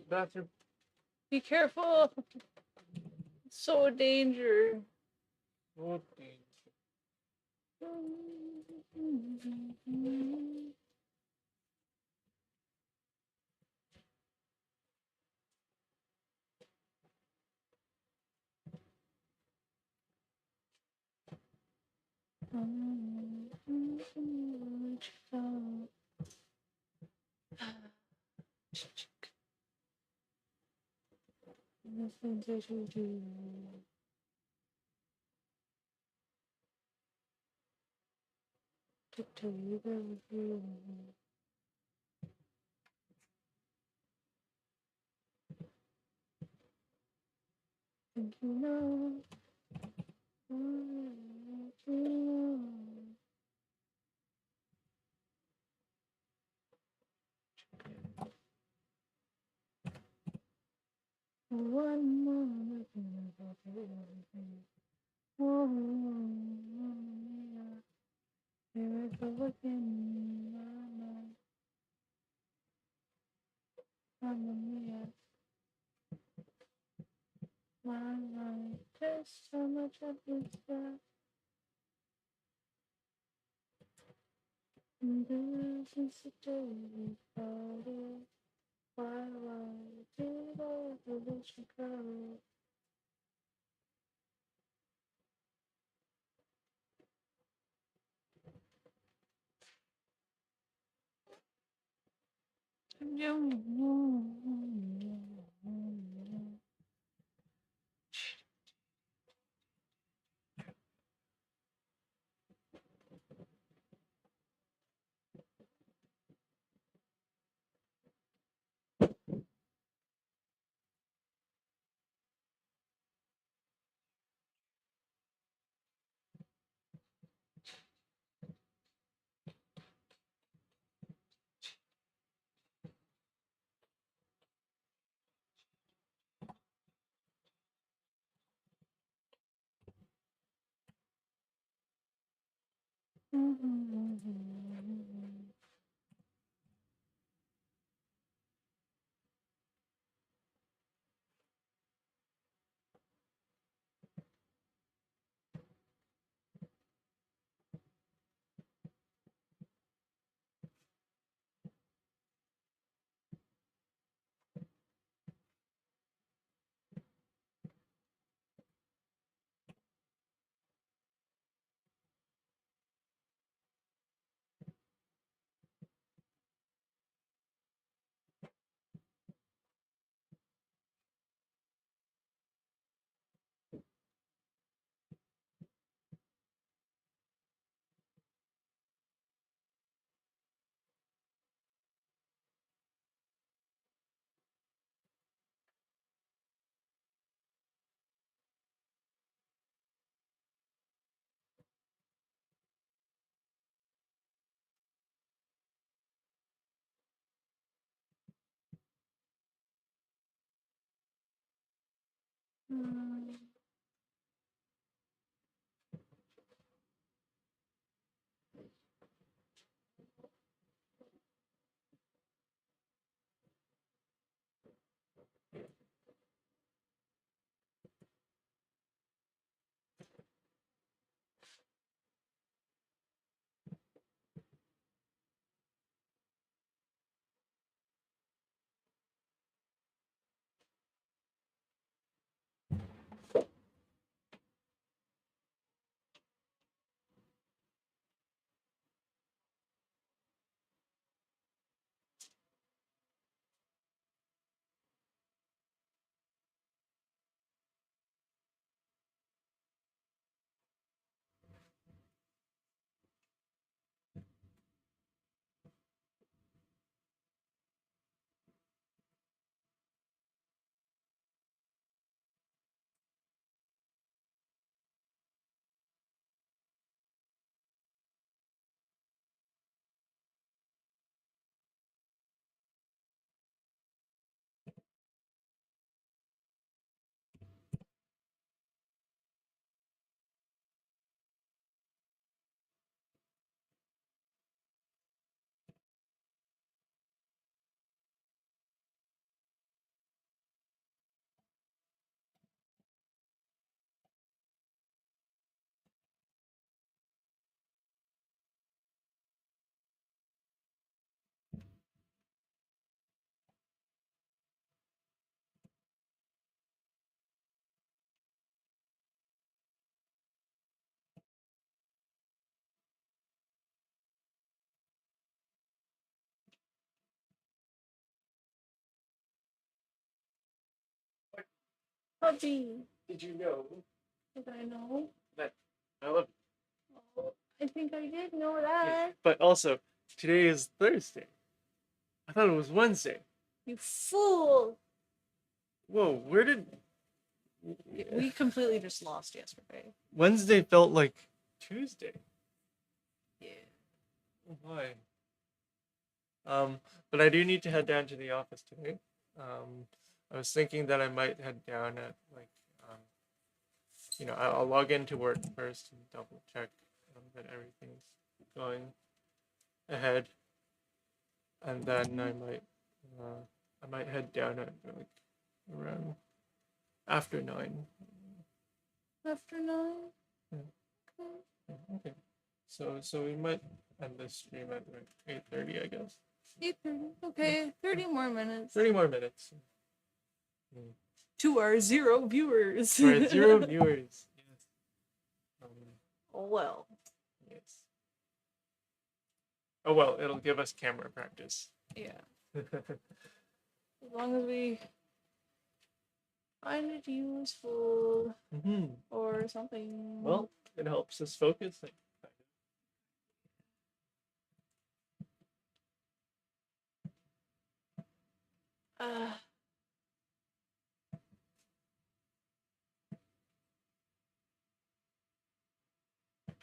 Bathroom. Be careful. So danger. Okay. Nothing that you do. To tell you that you think you know. One more thing about everything. There is a look in Mamma mia, my life. There's so much of this stuff. And this is the day we started. Why did I let you go? Puppy. Did you know Did I know? that I love Oh, I think I did know that. But also, today is Thursday. I thought it was Wednesday. You fool. Whoa, where did We completely just lost yesterday. Wednesday felt like Tuesday? Yeah. Oh my. But I do need to head down to the office today. I was thinking that I might head down at like, I'll log into work first and double check that everything's going ahead, and then I might head down at like around after 9. After 9? Yeah. Okay. Yeah, okay. So we might end this stream at like 8:30, I guess. 8:30. Okay, 30 more minutes. 30 more minutes. To our 0 viewers. For our 0 viewers. Yes. Well. Yes. Oh well, it'll give us camera practice. Yeah. As long as we find it useful or something. Well, it helps us focus. Uh,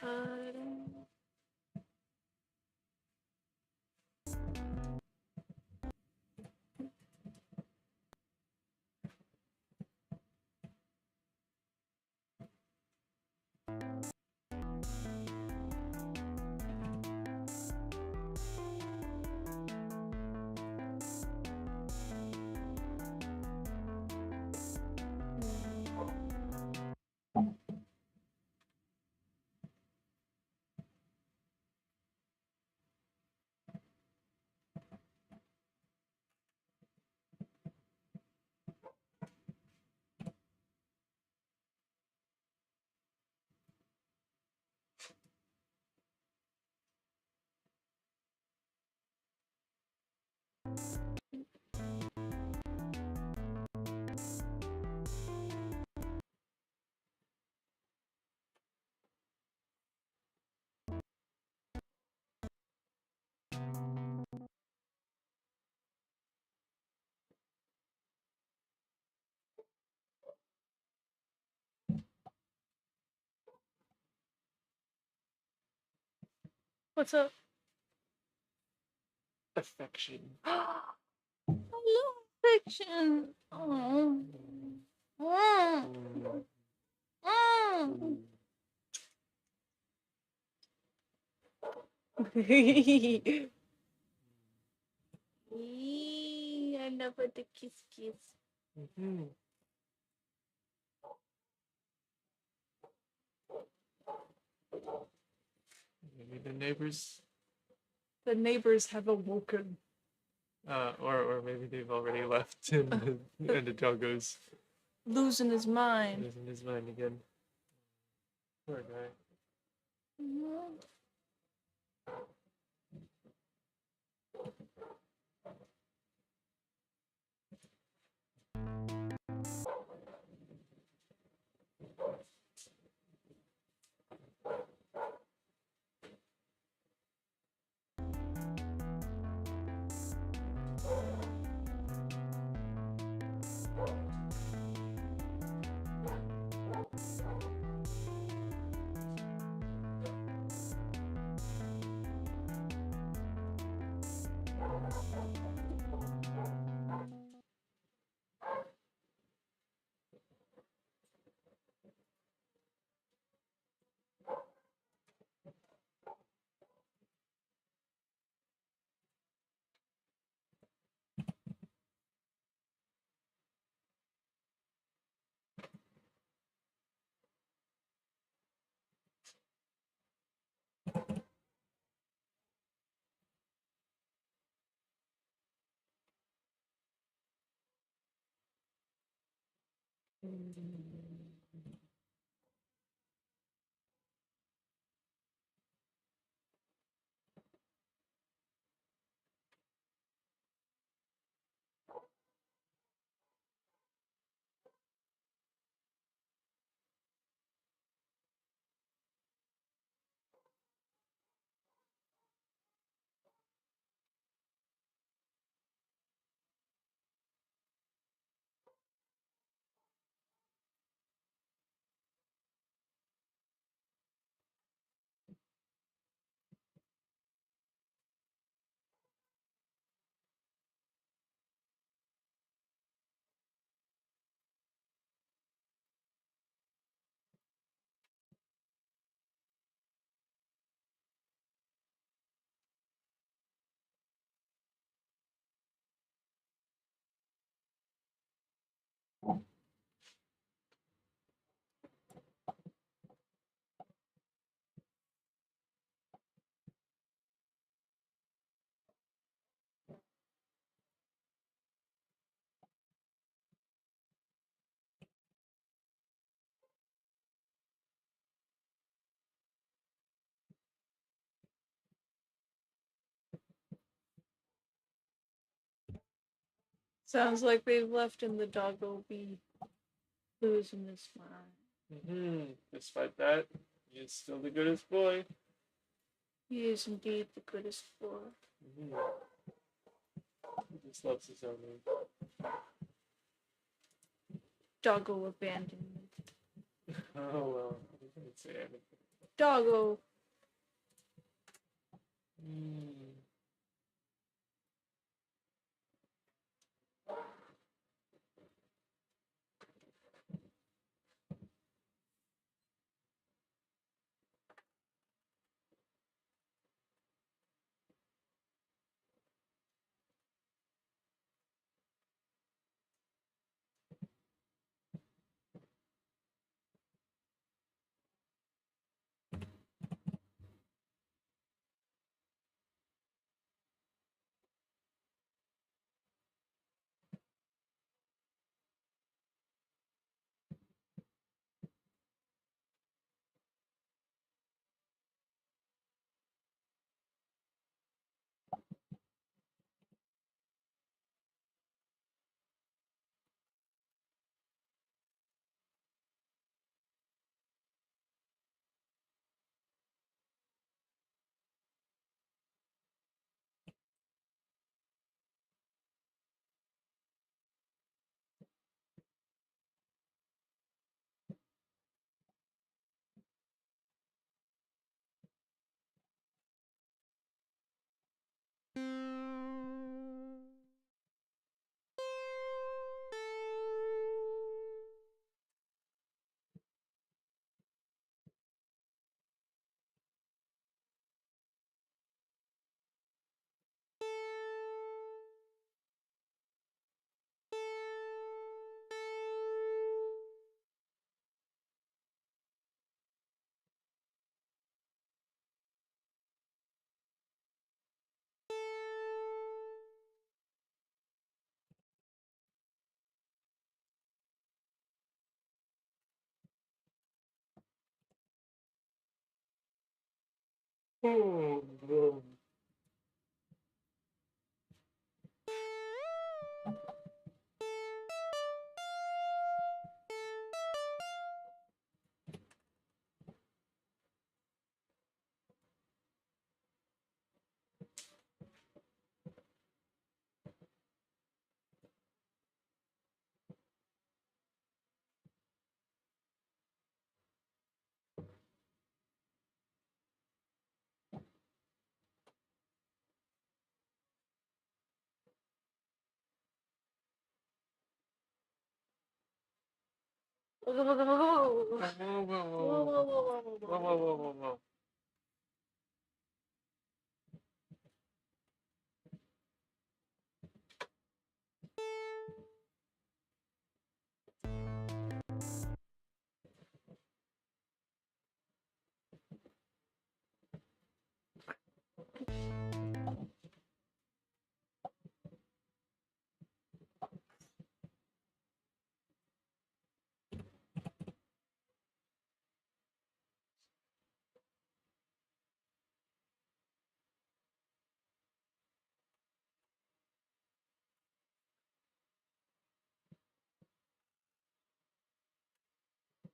I don't know. What's up? Affection. I love fiction. Oh. I love the kiss kiss. Maybe the neighbors. The neighbors have awoken. Or maybe they've already left and the doggo's Losing his mind. losing his mind again. Poor guy. Sounds like they've left and the dog will be losing his mind. Despite that, he is still the goodest boy. He is indeed the goodest boy. He just loves his own name. Doggo abandoned me. Oh well, I didn't say anything. Doggo. Oh no. Whoa, whoa, whoa, whoa. Whoa, whoa, whoa, Whoa, whoa, whoa, whoa, whoa, whoa, whoa, whoa, whoa.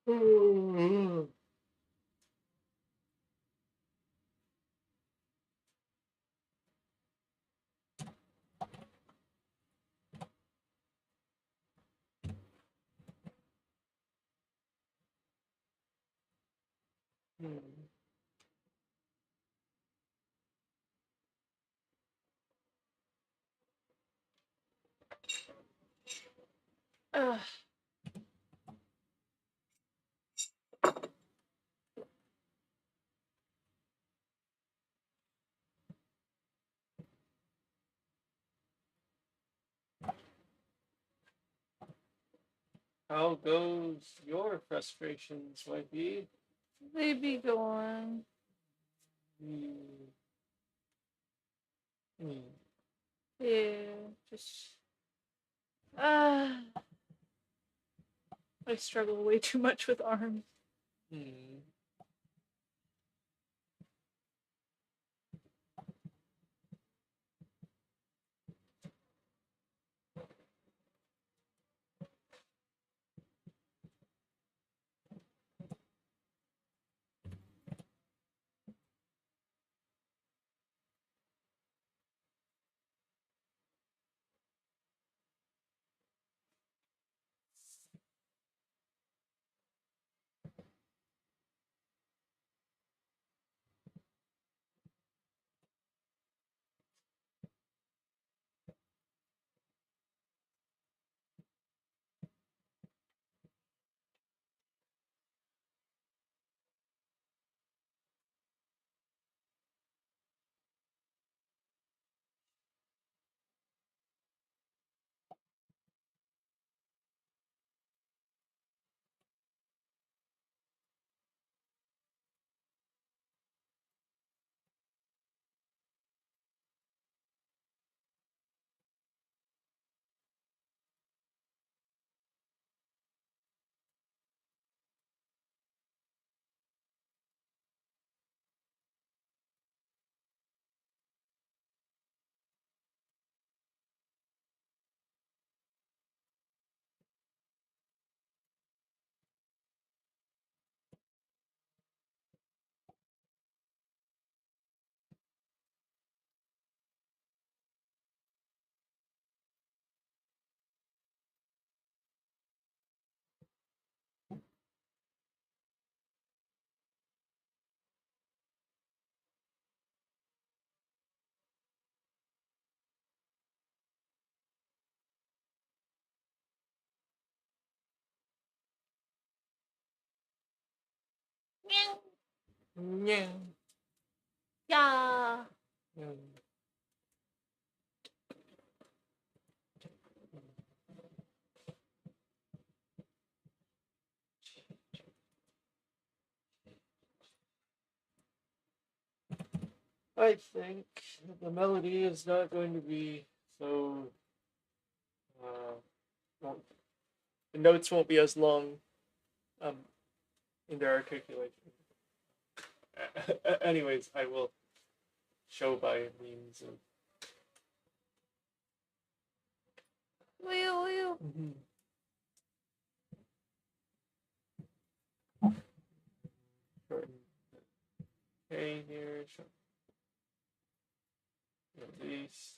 Oh. Ugh. How goes your frustrations, wifey? They be going. Hmm. Hmm. Yeah, just uh I struggle way too much with arms. Hmm. Yeah. Yeah. Yeah. I think the melody is not going to be so. Uh, won't, the notes won't be as long um, in their articulation. Anyways, I will show by means of. Will. Mhm. Shorten the K here. Shorten these.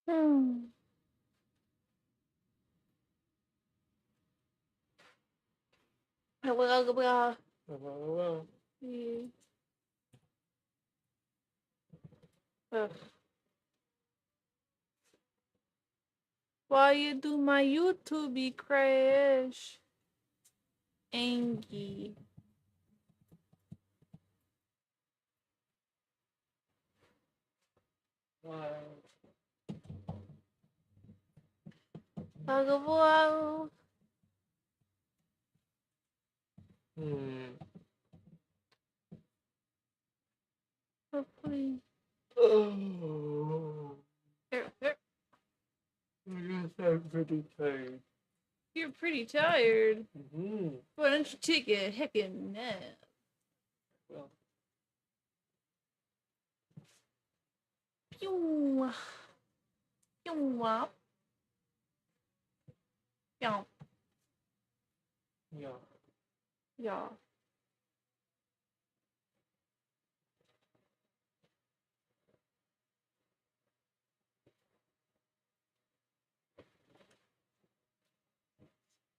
Hmm. Blah. Well. Yeah. Ugh. Why you do my YouTube crash? Angie. Wow. Blah. Hmm. Hopefully. Oh. I guess I'm pretty tired. You're pretty tired. Mm-hmm. Why don't you take a heckin' nap? Well. Pew. Pew. Wop. Yeah. Yeah. Yeah.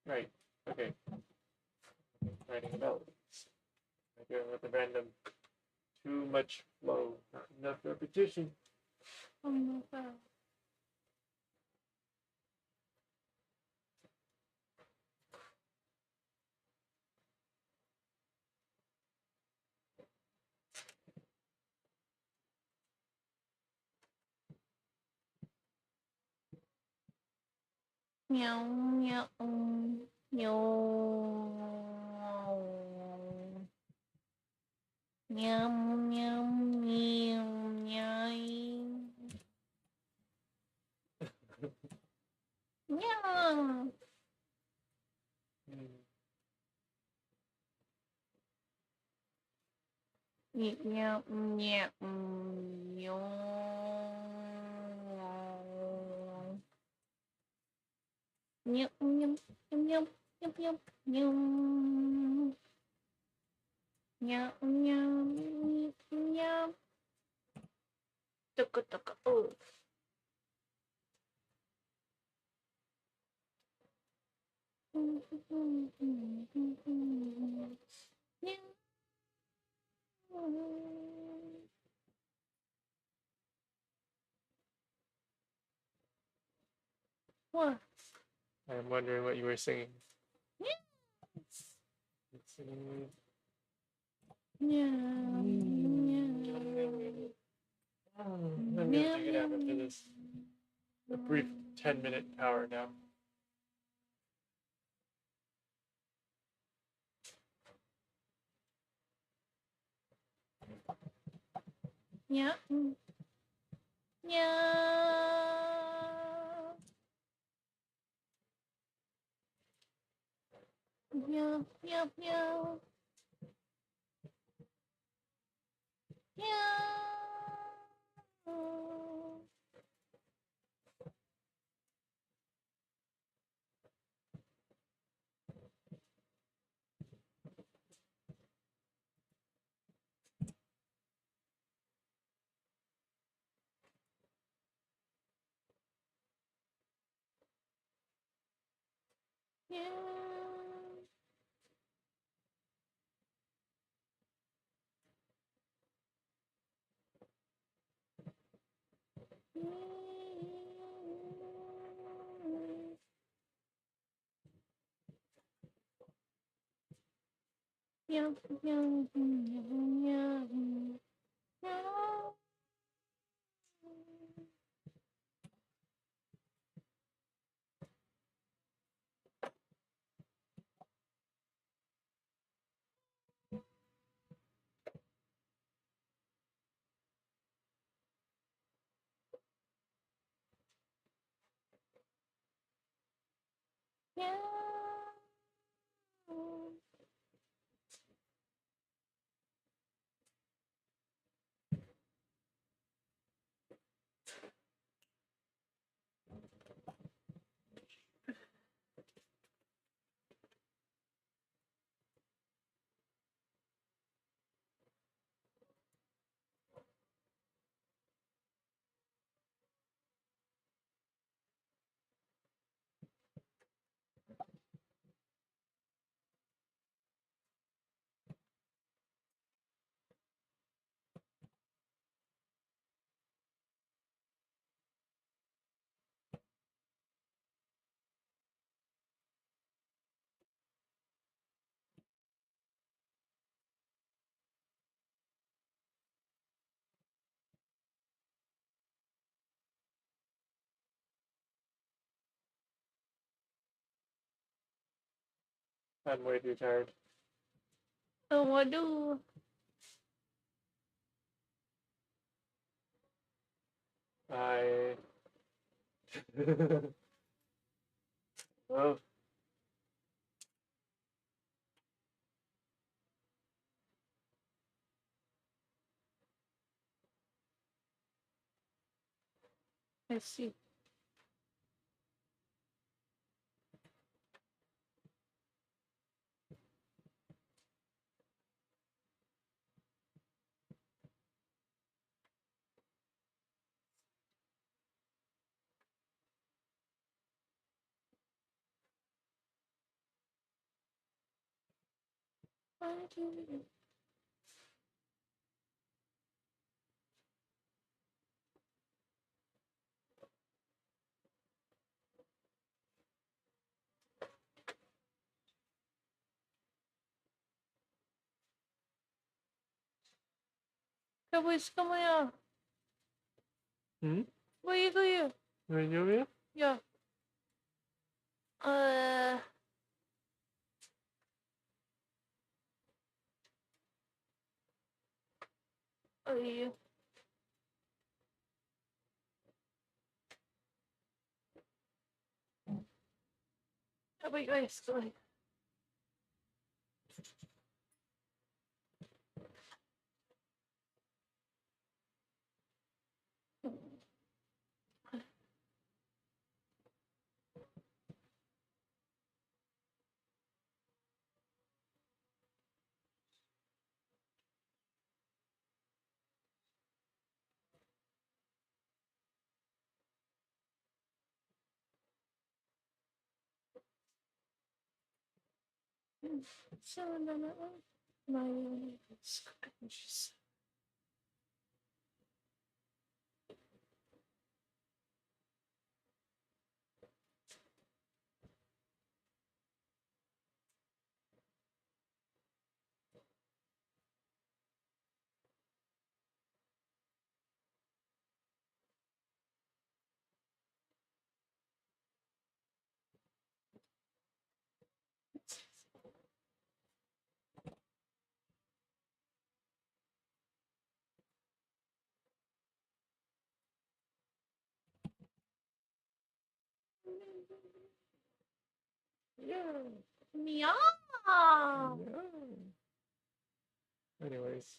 Right. Okay. Writing about going with the random. Too much flow. Not enough repetition. Oh no. Meow. Meow. Meow. Meow. Meow. Meow. Meow. Meow. Mm. Meow. Meow. Meow. Meow. Meow. Meow. Meow. Meow. Meow. Meow. Meow. Meow. Tuka tuka. Oh. What? I'm wondering what you were singing. Singing. I'm gonna take it out after this. A brief 10-minute power nap. Yeah. Yeah. Meow, meow, meow. Meow. Meow. Meow, meow, meow, meow. Meow. I'm way too tired. Oh, what do? I. Oh, I see. Kabis ka mo ya. hmm? Wait, kayo. Renewal? Yeah. Ay. Abay, guys. Sorry. So, my scratches. Yeah. Meow. No. Anyways.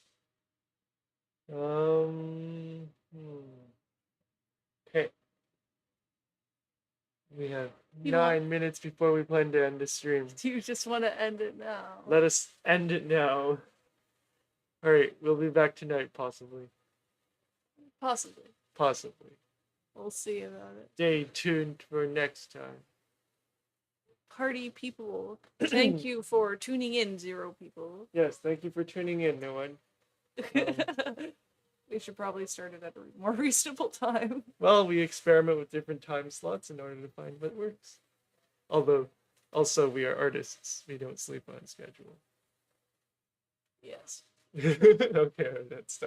Okay. We have You 9 minutes before we plan to end the stream. Do you just want to end it now? Let us end it now. Alright, we'll be back tonight, possibly. Possibly. Possibly. We'll see about it. Stay tuned for next time. Party people. Thank you for tuning in, 0 people. Yes, thank you for tuning in, no one. We should probably start it at a more reasonable time. Well, we experiment with different time slots in order to find what works. Although, also, we are artists. We don't sleep on schedule. Yes. Okay, that's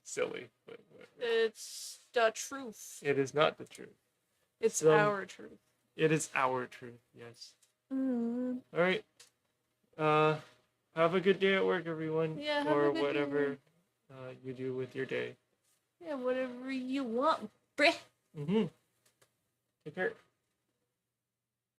silly. But It's the truth. it is not the truth. It's So- our truth. It is our truth, yes. Mm. All right. Have a good day at work, everyone. Yeah, have or a good whatever day. you do with your day. Yeah, whatever you want, bruh. Mm-hmm. Take care.